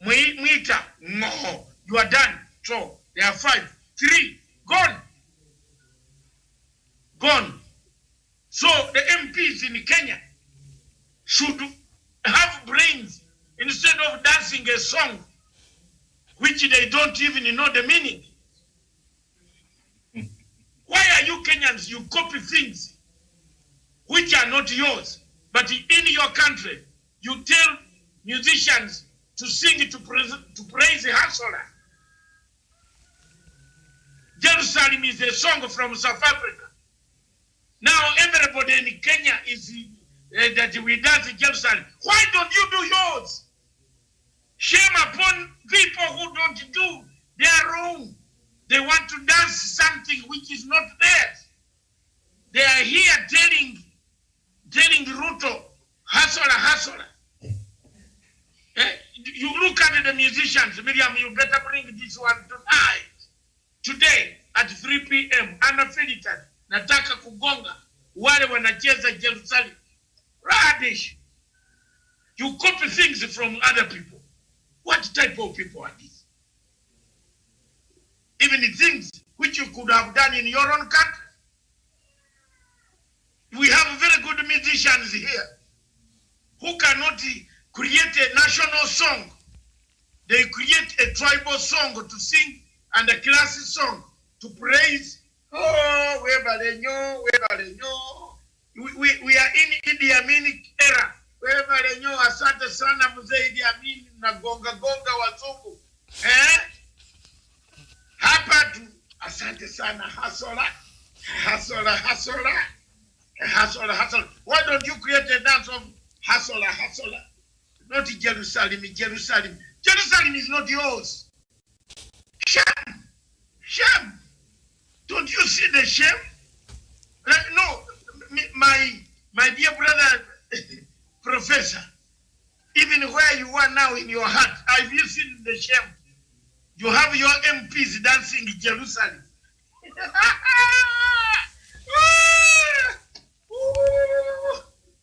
Mwita, ngo. You are done. So, there are 5. 3, gone. Gone. So, the MPs in Kenya should have brains instead of dancing a song which they don't even know the meaning. Why are you Kenyans, you copy things which are not yours, but in your country, you tell musicians to sing to praise the hustler. Jerusalem is a song from South Africa. Now everybody in Kenya is that we dance in Jerusalem. Why don't you do yours? Shame upon people who don't do their own. They want to dance something which is not theirs. They are here telling Ruto, hustler. You look at the musicians, Miriam, you better bring this one tonight. Today at 3 p.m. unfiltered. Nataka kugonga wale wanacheza Jerusalem. Rubbish. You copy things from other people. What type of people are these? Even the things which you could have done in your own country. We have very good musicians here who cannot create a national song. They create a tribal song to sing and a classic song to praise. Oh, we are in Idi Amin era. Asante sana mzee Idi Amin na gonga wazungu. Hapa tu asante sana hustler. Why don't you create a dance of hustler? Not Jerusalem. Jerusalem is not yours. Shame. Don't you see the shame? No, my dear brother, professor, even where you are now in your heart, have you seen the shame? You have your MPs dancing in Jerusalem.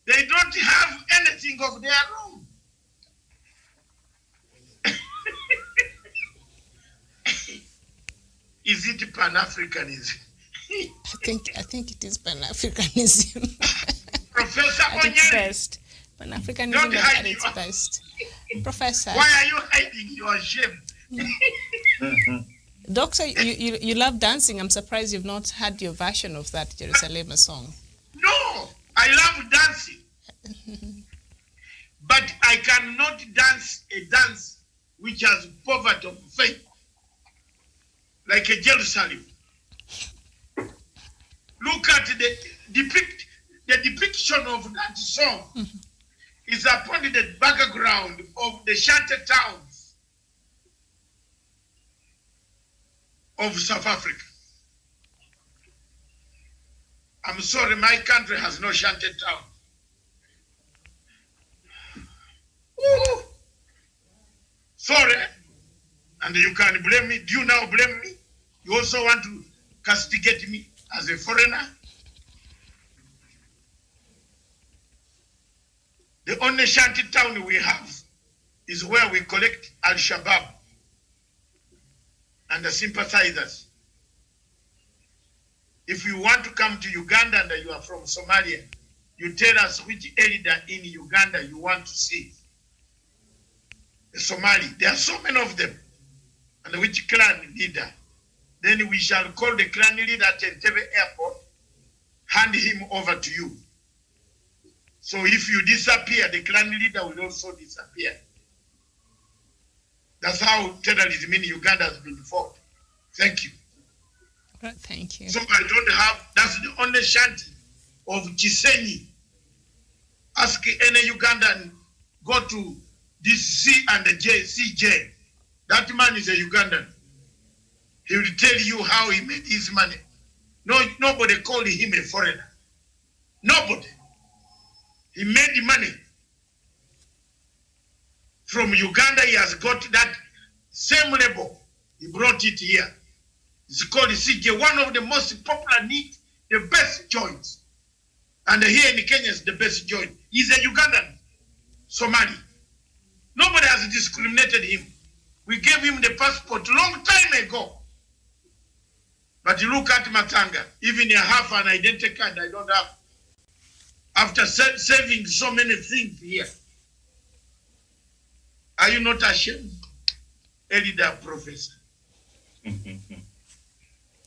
They don't have anything of their own. Is it Pan-Africanism? I think it is Pan-Africanism. Professor at its Onyeri, best. Pan-Africanism is at its best. Professor. Why are you hiding your shame? Doctor, you love dancing. I'm surprised you've not had your version of that Jerusalem song. No, I love dancing. But I cannot dance a dance which has poverty of faith. Like a Jerusalem. Look at the depiction of that song is upon the background of the shanty towns of South Africa. I'm sorry, my country has no shanty town. Ooh. Sorry. And you can blame me. Do you now blame me? You also want to castigate me as a foreigner? The only shanty town we have is where we collect Al-Shabaab and the sympathizers. If you want to come to Uganda and you are from Somalia, you tell us which elder in Uganda you want to see. The Somali, there are so many of them. And which clan leader? Then we shall call the clan leader at Entebbe Airport, hand him over to you. So if you disappear, the clan leader will also disappear. That's how terrorism in Uganda has been fought. Thank you. Right, thank you. So I don't have, that's the only shanty of Chisenyi. Ask any Ugandan, go to this C and the J, CJ. That man is a Ugandan. He will tell you how he made his money. No, nobody called him a foreigner. Nobody. He made the money. From Uganda, he has got that same label. He brought it here. It's called CJ, one of the most popular, neat, the best joints. And here in Kenya is the best joint. He's a Ugandan, Somali. Nobody has discriminated him. We gave him the passport long time ago. But you look at Matsanga, even I have an identity card I don't have. After saving so many things here. Are you not ashamed, elder professor?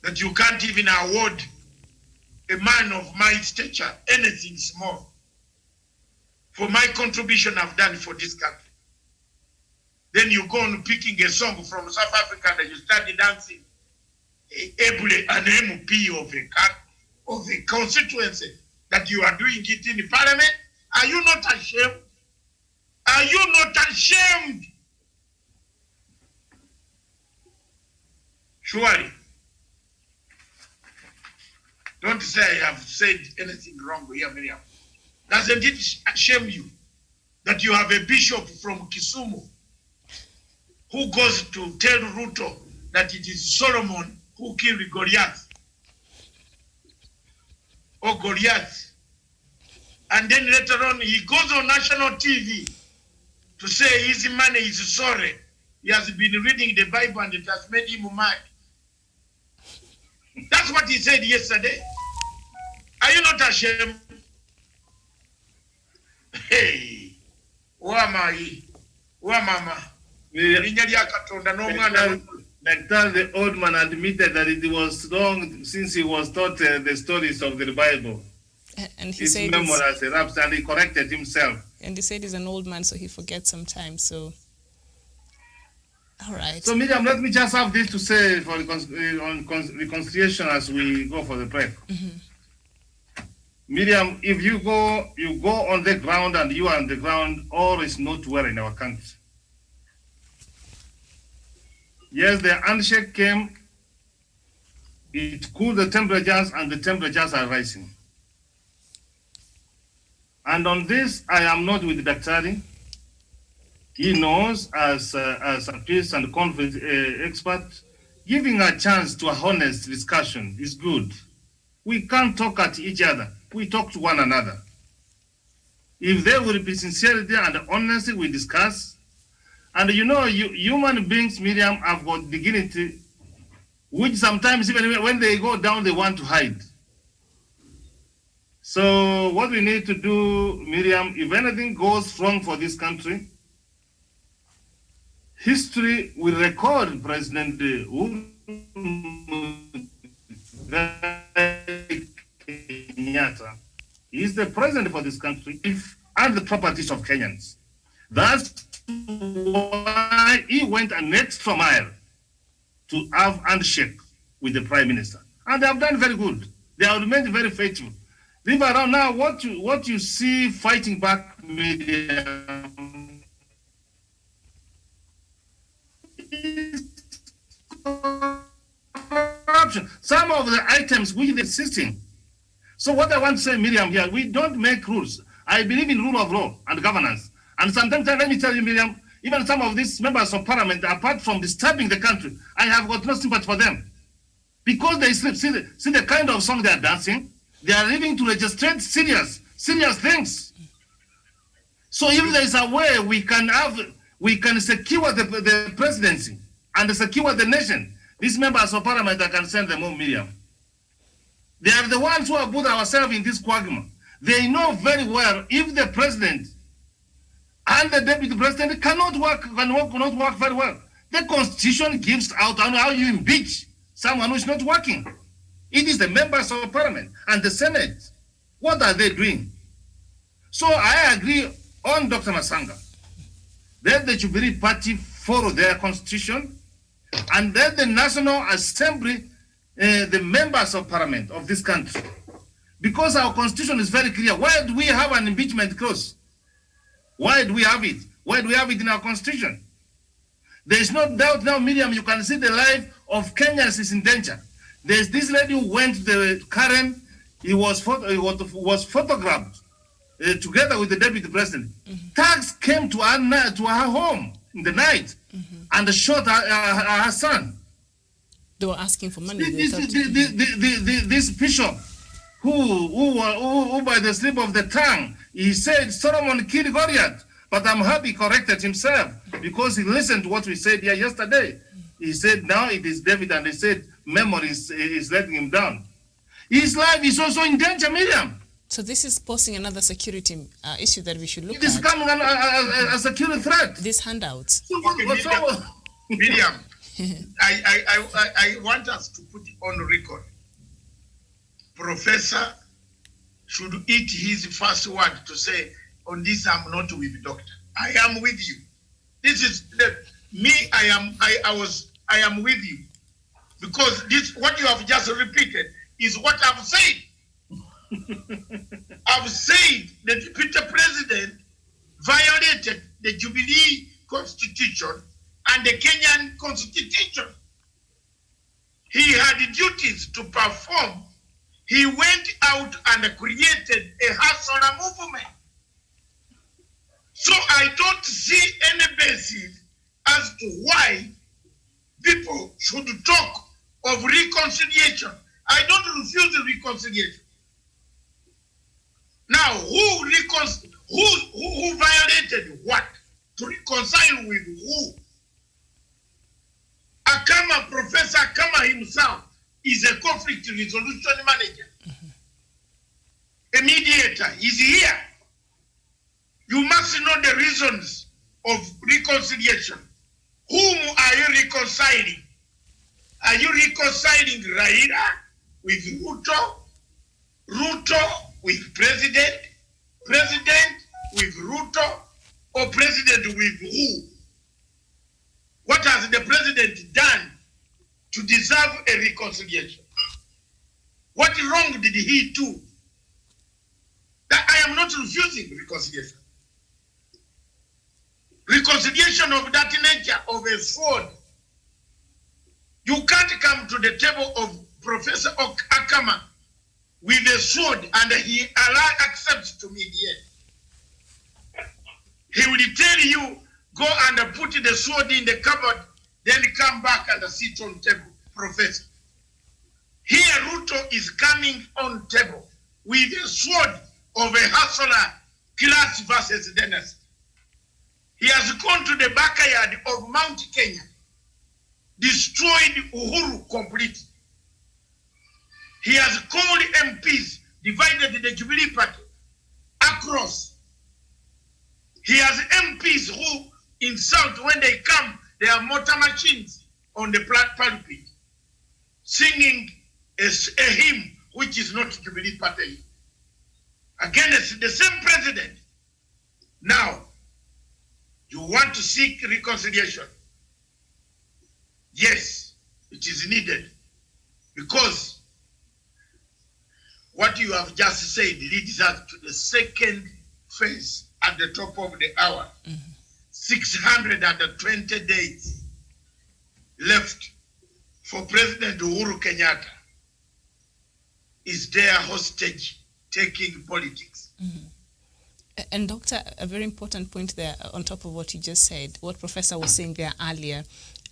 That you can't even award a man of my stature anything small for my contribution I've done for this country. Then you go on picking a song from South Africa and you start dancing an MP of a constituency that you are doing it in the parliament. Are you not ashamed? Are you not ashamed? Surely. Don't say I have said anything wrong here, Miriam. Doesn't it shame you that you have a bishop from Kisumu who goes to tell Ruto that it is Solomon who killed Goliath? Or Goliath. And then later on, he goes on national TV to say his money is sorry. He has been reading the Bible and it has made him mad. That's what he said yesterday. Are you not ashamed? Hey, Wamai, Wamama. Like that, the old man admitted that it was long since he was taught the stories of the Bible. And he His said memory as a rapture, and he corrected himself. And he said he's an old man, so he forgets sometimes. So, all right. So, Miriam, let me just have this to say for on reconciliation as we go for the break. Miriam, if you go on the ground and you are on the ground, all is not well in our country. Yes, the handshake came, it cooled the temperatures, and the temperatures are rising. And on this, I am not with Daktari. He knows, as a peace and conflict expert, giving a chance to a honest discussion is good. We can't talk at each other. We talk to one another. If there will be sincerity and honesty, we discuss. And you know, human beings, Miriam, have got dignity, which sometimes even when they go down, they want to hide. So what we need to do, Miriam, if anything goes wrong for this country, history will record President Kenyatta. He is the president for this country and the properties of Kenyans. That's why he went an extra mile to have handshake with the Prime Minister. And they have done very good. They have remained very faithful. Leave around now, what you see fighting back media is corruption. Some of the items which they're insisting. So what I want to say, Miriam, here, we don't make rules. I believe in rule of law and governance. And sometimes, let me tell you, Miriam, even some of these members of parliament, apart from disturbing the country, I have got no sympathy for them. Because they sleep. See the kind of song they are dancing. They are living to registrate serious things. So if there is a way we can secure the presidency and secure the nation, these members of parliament, I can send them home, Miriam. They are the ones who have put ourselves in this quagmire. They know very well if the president and the deputy president cannot work very well. The constitution gives out on how you impeach someone who is not working. It is the members of parliament and the Senate. What are they doing? So I agree on Dr. Matsanga. Let the Jubilee Party follow their constitution, and let the National Assembly, the members of parliament of this country, because our constitution is very clear. Why do we have an impeachment clause? Why do we have it? Why do we have it in our constitution? There is no doubt now, Miriam, you can see the life of Kenyans is in danger. There's this lady who went to the Karen, he was photographed together with the deputy president. Thugs came to her home in the night and shot her son. They were asking for money. This bishop who by the slip of the tongue, he said Solomon killed Goliath. But I'm happy he corrected himself because he listened to what we said here yesterday. He said now it is David, and he said memory is letting him down. His life is also in danger, Miriam. So this is posing another security issue that we should look at. It is becoming a security threat. These handouts. Miriam, I want us to put on record. Professor should eat his first word to say, on this I'm not with doctor. I am with you. This is me. I am with you, because this what you have just repeated is what I've said. I've said the deputy president violated the Jubilee Constitution and the Kenyan Constitution. He had duties to perform. He went out and created a hustler movement. So I don't see any basis as to why people should talk of reconciliation. I don't refuse the reconciliation. Now, who violated what? To reconcile with who? Akama, Professor Akama himself is a conflict resolution manager. A mediator is here. You must know the reasons of reconciliation. Whom are you reconciling? Are you reconciling Raila with Ruto? Ruto with President? President with Ruto? Or President with who? What has the President done to deserve a reconciliation? What wrong did he do? That I am not refusing reconciliation. Reconciliation of that nature, of a sword. You can't come to the table of Professor Akama with a sword and he accepts to mediate. He will tell you, go and put the sword in the cupboard, then come back and sit on table, Professor. Here Ruto is coming on table with a sword of a hustler, class versus dynasty. He has gone to the backyard of Mount Kenya, destroyed Uhuru completely. He has called MPs, divided the Jubilee Party across. He has MPs who insult when they come, they are motor machines on the pulpit, singing a hymn which is not Jubilee Party. Against the same president. Now, you want to seek reconciliation? Yes, it is needed, because what you have just said leads us to the second phase at the top of the hour. 620 days left for President Uhuru Kenyatta. Is there hostage-taking politics? And Doctor, a very important point there on top of what you just said, what Professor was saying there earlier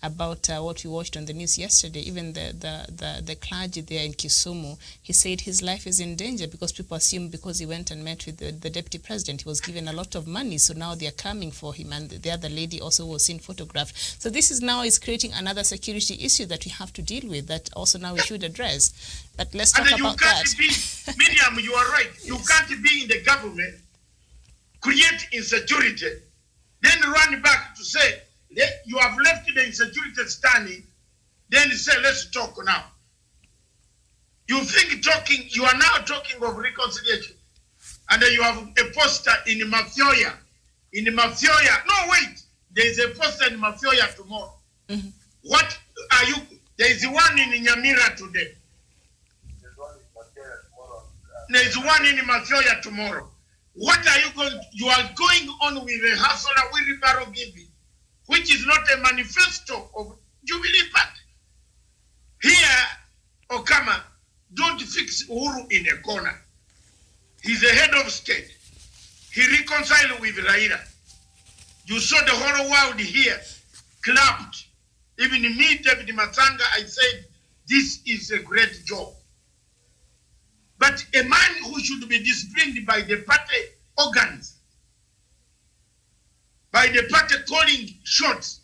about what we watched on the news yesterday, even the clergy there in Kisumu, he said his life is in danger because people assume because he went and met with the deputy president, he was given a lot of money, so now they're coming for him, and the other lady also was seen photographed. So this is now is creating another security issue that we have to deal with, that also now we should address. But let's talk about that. Miriam, you are right. Yes. You can't be in the government, create insecurity, then run back to say, you have left the insecurity standing, then say, let's talk now. You think talking, you are now talking of reconciliation. And then you have a poster in Mafioya. In Mafioya, no wait, there is a poster in Mafioya tomorrow. What are you, there is one in Nyamira today. There is one in Mafioya tomorrow. What are you going, you are going on with a hustler wheelbarrow giving, which is not a manifesto of Jubilee Party. Here, Okama, don't fix Uhuru in a corner. He's the head of state. He reconciled with Raila. You saw the whole world here clapped. Even me, David Matsanga, I said, this is a great job. but a man who should be disciplined by the party organs, by the party calling shots,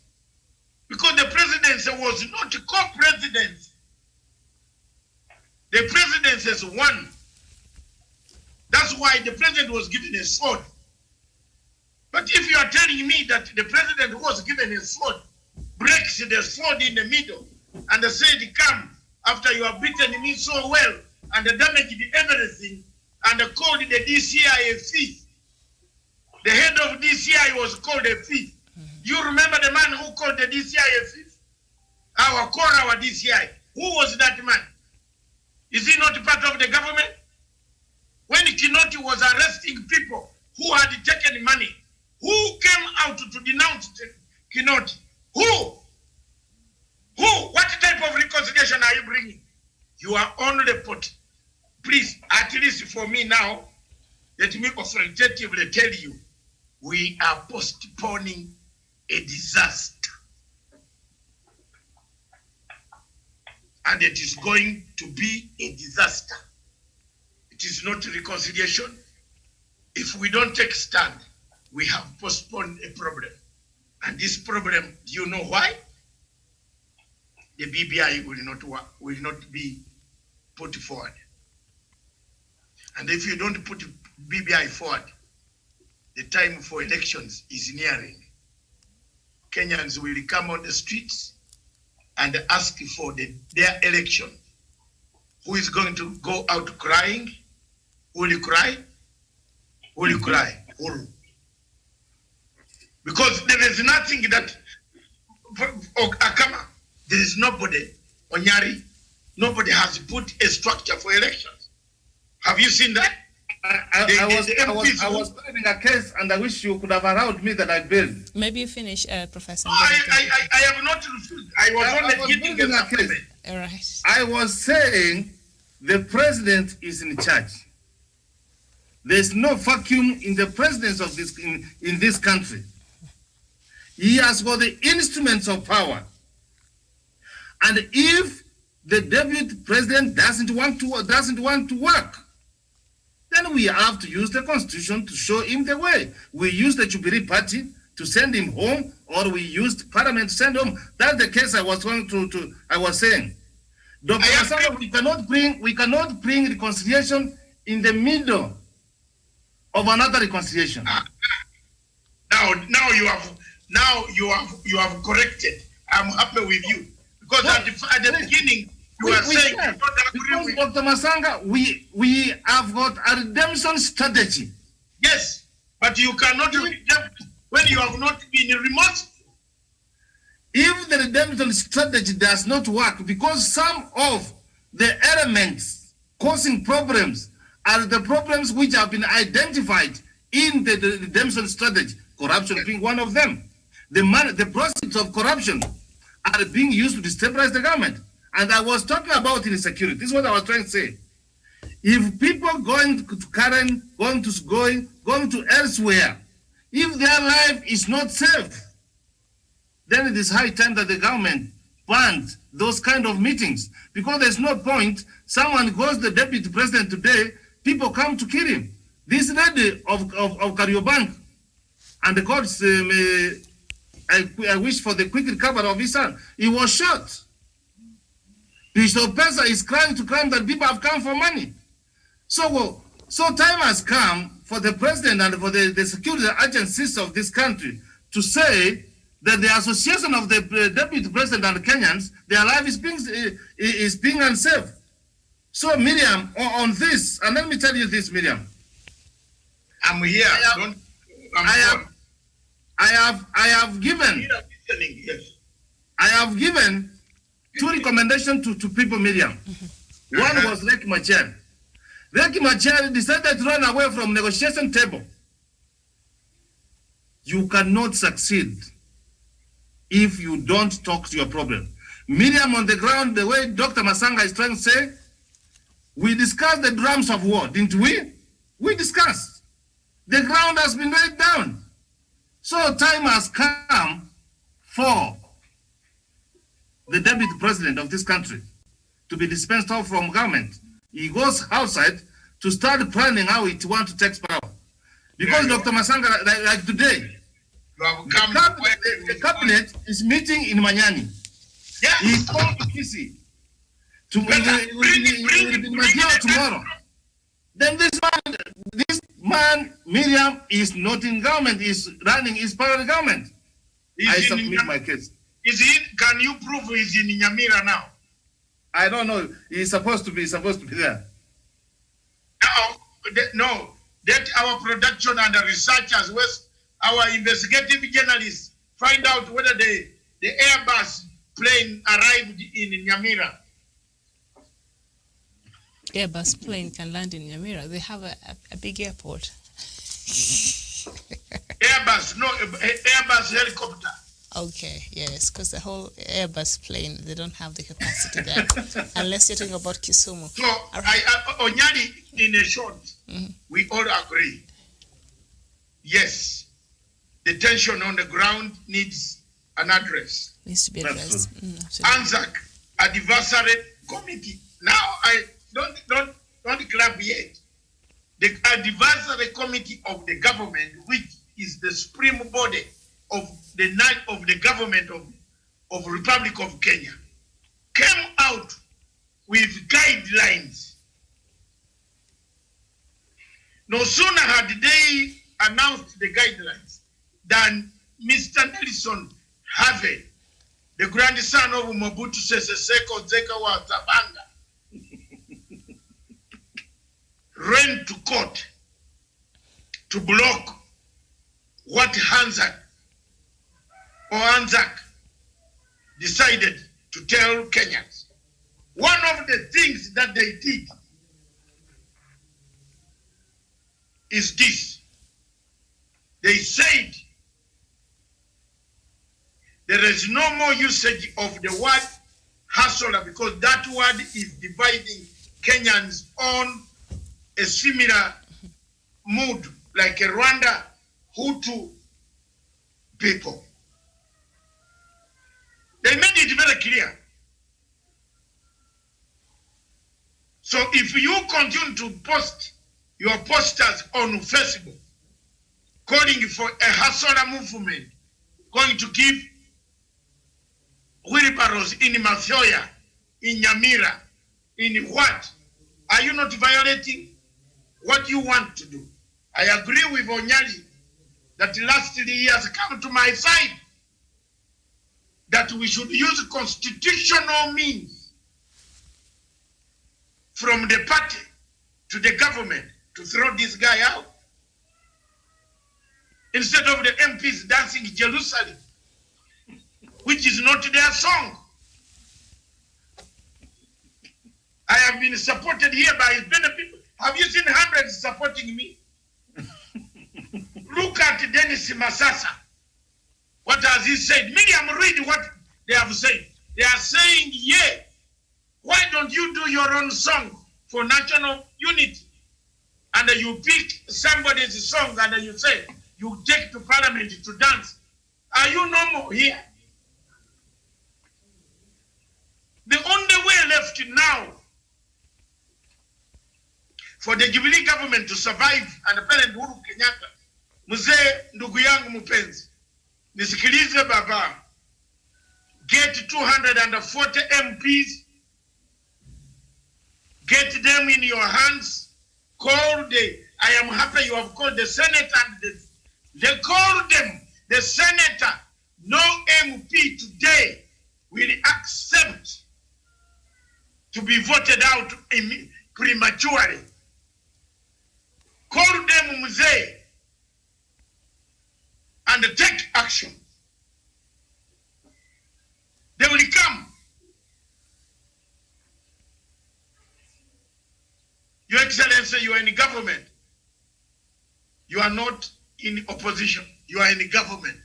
because the presidency was not co-presidency. The presidency is one. That's why the president was given a sword. But if you are telling me that the president who was given a sword breaks the sword in the middle and said, come, after you have beaten me so well and damaged everything, and called the DCI a thief. The head of DCI was called a thief. You remember the man who called the DCI a thief? Our DCI. Who was that man? Is he not part of the government? When Kinoti was arresting people who had taken money, who came out to denounce Kinoti? Who? What type of reconciliation are you bringing? You are on the pot. Please, at least for me now, let me authoritatively tell you, we are postponing a disaster. And it is going to be a disaster. It is not reconciliation. If we don't take stand, we have postponed a problem. And this problem, do you know why? The BBI will not be put forward. And if you don't put BBI forward, the time for elections is nearing. Kenyans will come on the streets and ask for their election. Who is going to go out crying? Who will cry? Who will cry? Who? Because there is nothing that, Akama, there is nobody, Onyari, nobody has put a structure for elections. Have you seen that? I was building a case, and I wish you could have allowed me that I build. Maybe you finish, Professor. I have not refused. I was only giving a case. All right. I was saying the president is in charge. There's no vacuum in the presidency of this in this country. He has got the instruments of power. And if the deputy president doesn't want to work, then we have to use the constitution to show him the way. We use the Jubilee Party to send him home, or we used Parliament to send home. That's the case I was saying. Dr. Matsanga, we cannot bring reconciliation in the middle of another reconciliation. Now you have corrected. I'm happy with you, because at the beginning you were saying you don't agree with Dr. Matsanga. We have got a redemption strategy. Yes, but you cannot redemption when you have not been remorseful. If the redemption strategy does not work, because some of the elements causing problems are the problems which have been identified in the redemption strategy, corruption being one of them. The proceeds of corruption are being used to destabilize the government. And I was talking about insecurity. This is what I was trying to say. If people going to Karen, going to elsewhere, if their life is not safe, then it is high time that the government bans those kind of meetings. Because there's no point, someone goes to the deputy president today, people come to kill him. This lady of Kariobank, and the courts, I wish for the quick recovery of his son, he was shot. Bishop Pesa is crying to claim that people have come for money. So time has come for the president and for the security agencies of this country to say that the association of the deputy president and the Kenyans, their life is being unsafe. So Miriam, on this, and let me tell you this, Miriam. I'm here. I have given two recommendations to people, Miriam. One was Riek Machar. Riek Machar decided to run away from negotiation table. You cannot succeed if you don't talk to your problem. Miriam, on the ground, the way Dr. Matsanga is trying to say, we discussed the drums of war, didn't we? We discussed. The ground has been laid down. So time has come for the deputy president of this country to be dispensed off from government. he goes outside to start planning how it wants to take power. Because Dr. Matsanga, like today, the cabinet is meeting in Manyani. Yeah. He called Kisi to bring tomorrow. Then this man, Miriam, is not in government, is running his parallel government. I submit my case. Is he? Can you prove he's in Nyamira now? I don't know. He's supposed to be there. No, that our production and the researchers, our investigative journalists, find out whether the Airbus plane arrived in Nyamira. Airbus plane can land in Nyamira. They have a big airport. Airbus, no, Airbus helicopter. Okay, yes, because the whole Airbus plane, they don't have the capacity there, unless you're talking about Kisumu. So, Onyali, in a short, we all agree. Yes, the tension on the ground needs an address. Needs to be addressed. ANZAC, advisory committee. Now, I don't clap yet. The advisory committee of the government, which is the supreme body of the government of Republic of Kenya, came out with guidelines. No sooner had they announced the guidelines than Mr. Nelson Harvey, the grandson of Mobutu Sese Seko Zeka Zabanga, ran to court to block what ANZAC decided to tell Kenyans. One of the things that they did is this. They said there is no more usage of the word hustler because that word is dividing Kenyans on a similar mood like a Rwanda Hutu people. They made it very clear. So if you continue to post your posters on Facebook calling for a hustler movement, going to give wheelbarrows in Mathioya, in Nyamira, in what? Are you not violating what you want to do? I agree with Onyali that lastly he has come to my side that we should use constitutional means from the party to the government to throw this guy out. Instead of the MPs dancing Jerusalem, which is not their song. I have been supported here by many people. Have you seen hundreds supporting me? Look at Dennis Masasa. What has he said? Miriam, read what they have said. They are saying, yeah, why don't you do your own song for national unity? And you pick somebody's song and you say, you take to parliament to dance. Are you normal here? The only way left now for the Jubilee government to survive and President Uhuru Kenyatta, mzee ndugu yangu mpenzi, nisikilize baba, get 240 MPs, get them in your hands, call I am happy you have called the Senate and they called them, the senator, no MP today will accept to be voted out prematurely. Call them mzee and take action. They will come. Your Excellency, you are in government. You are not in opposition. You are in government.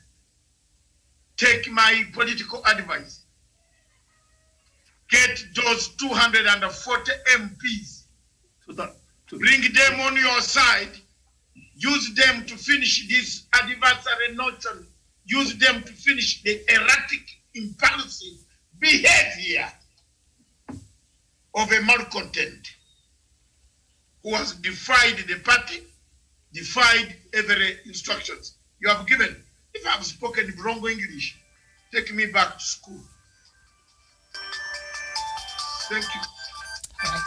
Take my political advice. Get those 240 MPs. Bring them on your side. Use them to finish this adversary notion. Use them to finish the erratic, impulsive behavior of a malcontent. who has defied the party, defied every instructions you have given. If I have spoken wrong English, take me back to school. Thank you. All right.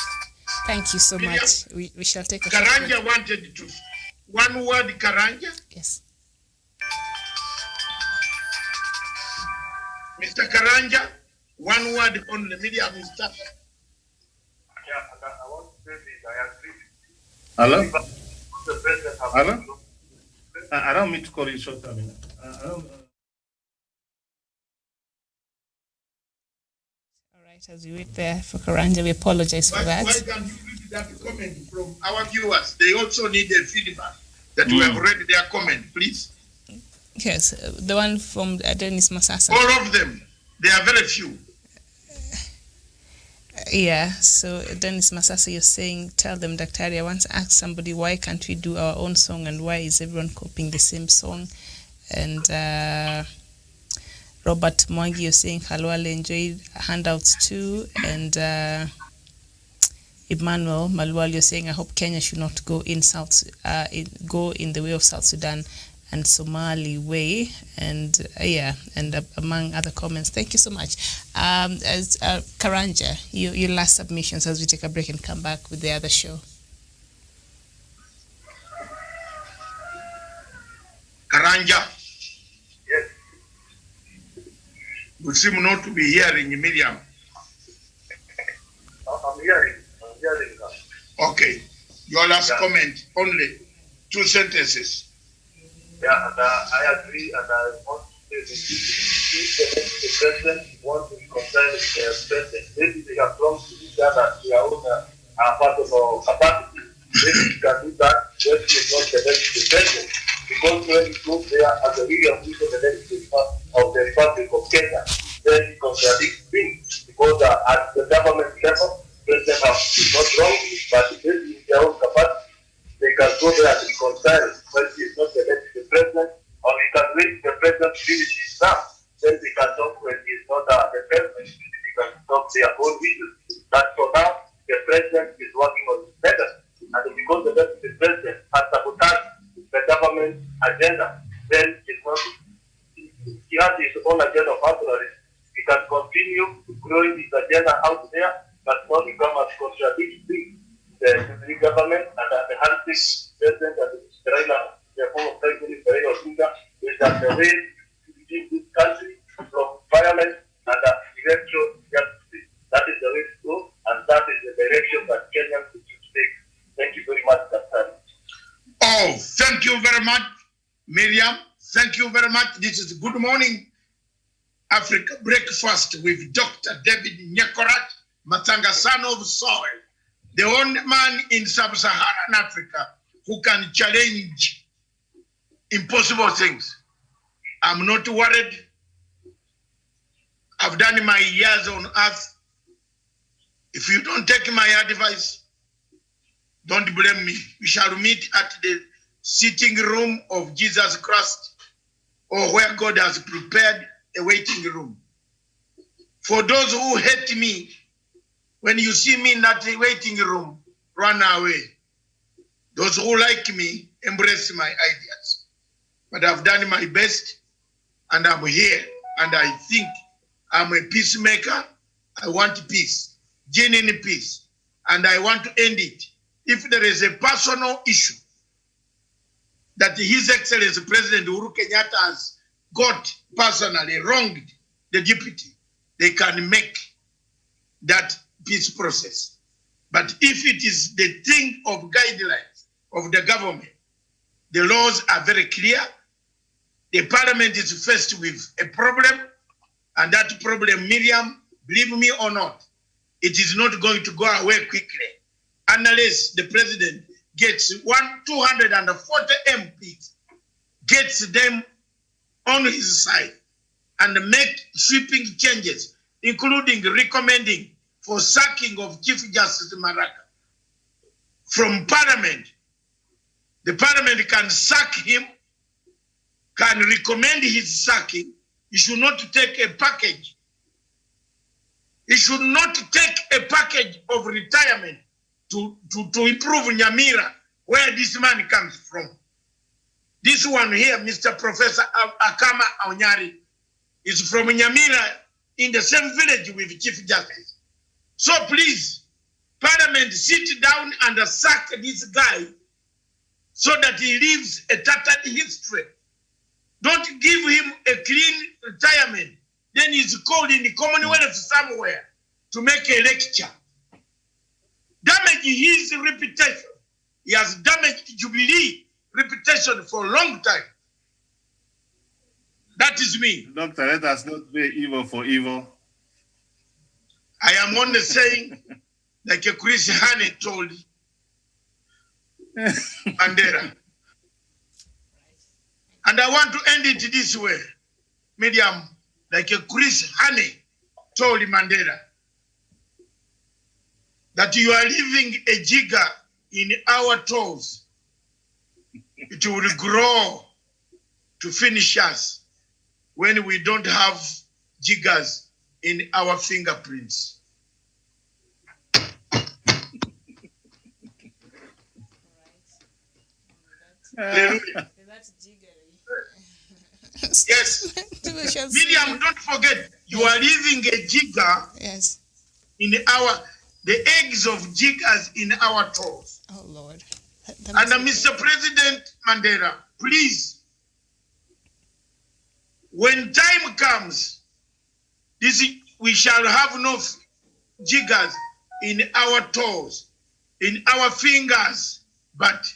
Thank you so Miriam, much. We shall take a short Karanja break. wanted to. One word, Karanja. Yes. Mr. Karanja, one word on the media, Mr. Yeah, I want to say this. I agree with you. Hello? The president has Hello? I don't mean to call you short. I don't. All right, as we wait there for Karanja, we apologize for that. Why can't you read that comment from our viewers? They also need a feedback that we have read their comment, please. Yes, the one from Dennis Masasa. All of them. They are very few. Yeah, so Dennis Masasa, you're saying, tell them, Daktari, I once asked somebody, why can't we do our own song and why is everyone copying the same song? And Robert Mwangi, you're saying, Khalwale enjoyed handouts too. And Emmanuel Malual, you're saying, I hope Kenya should not go in go in the way of South Sudan and Somali way, and among other comments. Thank you so much. As Karanja, your last submissions as we take a break and come back with the other show. Karanja, Yes. you seem not to be hearing Miriam. I'm hearing her. Okay. Your last comment, only 2 sentences. Yeah, and I agree, and I want to say this. If the president wants to reconcile with the president, maybe they have belonged to each other, their own part of our capacity. Maybe we can do that when we not the president. Because when you go there as a real leader of the legislative of the Republic of Kenya, then it contradicts things. Because at the government level, president is not wrong, but maybe in their own capacity, they can go there and reconcile when he is not elected the president, or we can wait the president to finish his term. Then they can talk when he is not the president. They can talk their own issues. But for now, the president is working on his method. And because the deputy president has sabotaged the government agenda, then he has his own agenda personally. He can continue growing his agenda out there, but not become as contradictory the government and the Harris president and the Raila, the former president Raila Odinga, is that the way to lead this country from violence and electoral justice. That is the way to go, and that is the direction that Kenyans should take. Thank you very much, Daktari. Oh, thank you very much, Miriam. Thank you very much. This is Good Morning Africa Breakfast with Dr. David Nyekorat, Matsanga, son of soil. The only man in sub-Saharan Africa who can challenge impossible things. I'm not worried. I've done my years on earth. If you don't take my advice, don't blame me. We shall meet at the sitting room of Jesus Christ, or where God has prepared a waiting room. For those who hate me, when you see me in that waiting room, run away. Those who like me, embrace my ideas. But I've done my best, and I'm here, and I think I'm a peacemaker. I want peace, genuine peace, and I want to end it. If there is a personal issue that His Excellency President Uhuru Kenyatta has got personally wronged the deputy, they can make that peace process. But if it is the thing of guidelines of the government, the laws are very clear. The parliament is faced with a problem, and that problem, Miriam, believe me or not, it is not going to go away quickly unless the president gets 240 MPs, gets them on his side, and make sweeping changes, including recommending for sacking of Chief Justice Maraka. From Parliament, the Parliament can sack him, can recommend his sacking. He should not take a package. He should not take a package of retirement to improve Nyamira, where this man comes from. This one here, Mr. Professor Akama Onyari, is from Nyamira in the same village with Chief Justice. So please, Parliament, sit down and sack this guy so that he leaves a tattered history. Don't give him a clean retirement. Then he's called in the Commonwealth somewhere to make a lecture. Damage his reputation. He has damaged Jubilee reputation for a long time. That is me. Doctor, let us not pay evil for evil. I am only saying, like a Chris Hani told Mandela. And I want to end it this way. Medium, like a Chris Hani told Mandela, that you are leaving a jigger in our toes. It will grow to finish us when we don't have jiggers in our fingerprints. Yes. Miriam, don't forget, you are leaving a jigger Yes. in the eggs of jiggers in our toes. Oh, Lord. And Mr. President Mandela, please, when time comes, we shall have no jiggers in our toes, in our fingers, but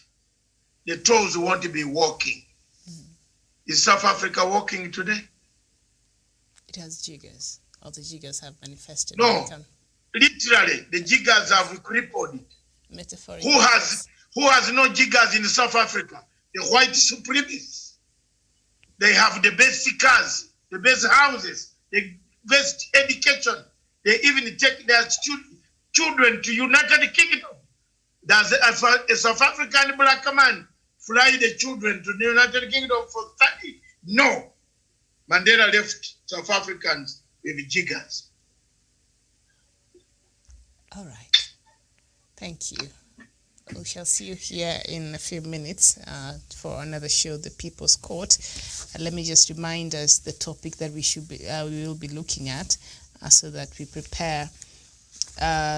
the toes won't be walking. Is South Africa walking today? It has jiggers. All the jiggers have manifested. No. Literally, the jiggers have crippled it. Metaphorically. Who has no jiggers in South Africa? The white supremacists. They have the best cars, the best houses, the best education. They even take their children to United Kingdom. Does a South African black man fly the children to the United Kingdom for study? No. Mandela left South Africans with jiggers. All right. Thank you. We shall see you here in a few minutes for another show, The People's Court. Let me just remind us the topic that we will be looking at so that we prepare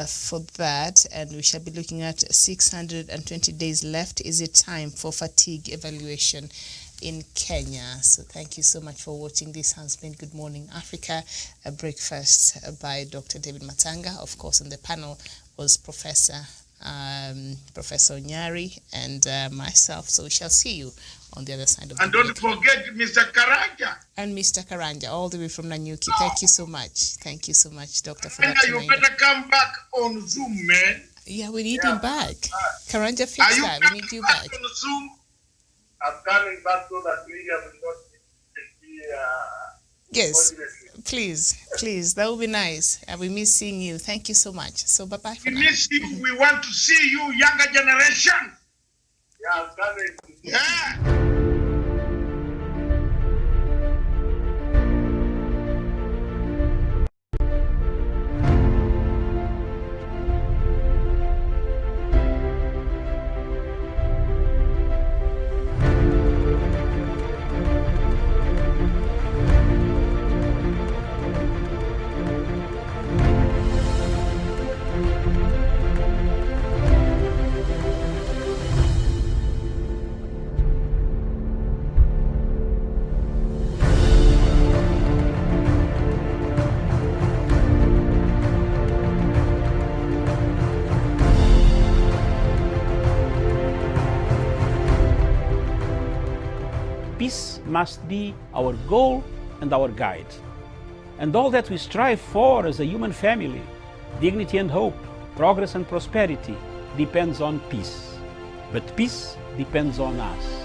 for that. And we shall be looking at 620 days left. Is it time for fatigue evaluation in Kenya? So thank you so much for watching. This has been Good Morning Africa, a breakfast by Dr. David Matsanga. Of course, on the panel was Professor Onyari and myself. So we shall see you on the other side of the And don't forget Mr. Karanja. And Mr. Karanja, all the way from Nanyuki. Thank you so much. Thank you so much, Doctor, for And that. you better come back on Zoom, man. Yeah, we need him back. Karanja, fix Are you that. We need you back. on Zoom? I'm coming back so that Miriam will not be Yes, motivated. please. That would be nice. We miss seeing you. Thank you so much. So bye-bye for We now. miss you. We want to see you, younger generation. Yeah, I'm coming. Yeah. Peace must be our goal and our guide. And all that we strive for as a human family, dignity and hope, progress and prosperity, depends on peace. But peace depends on us.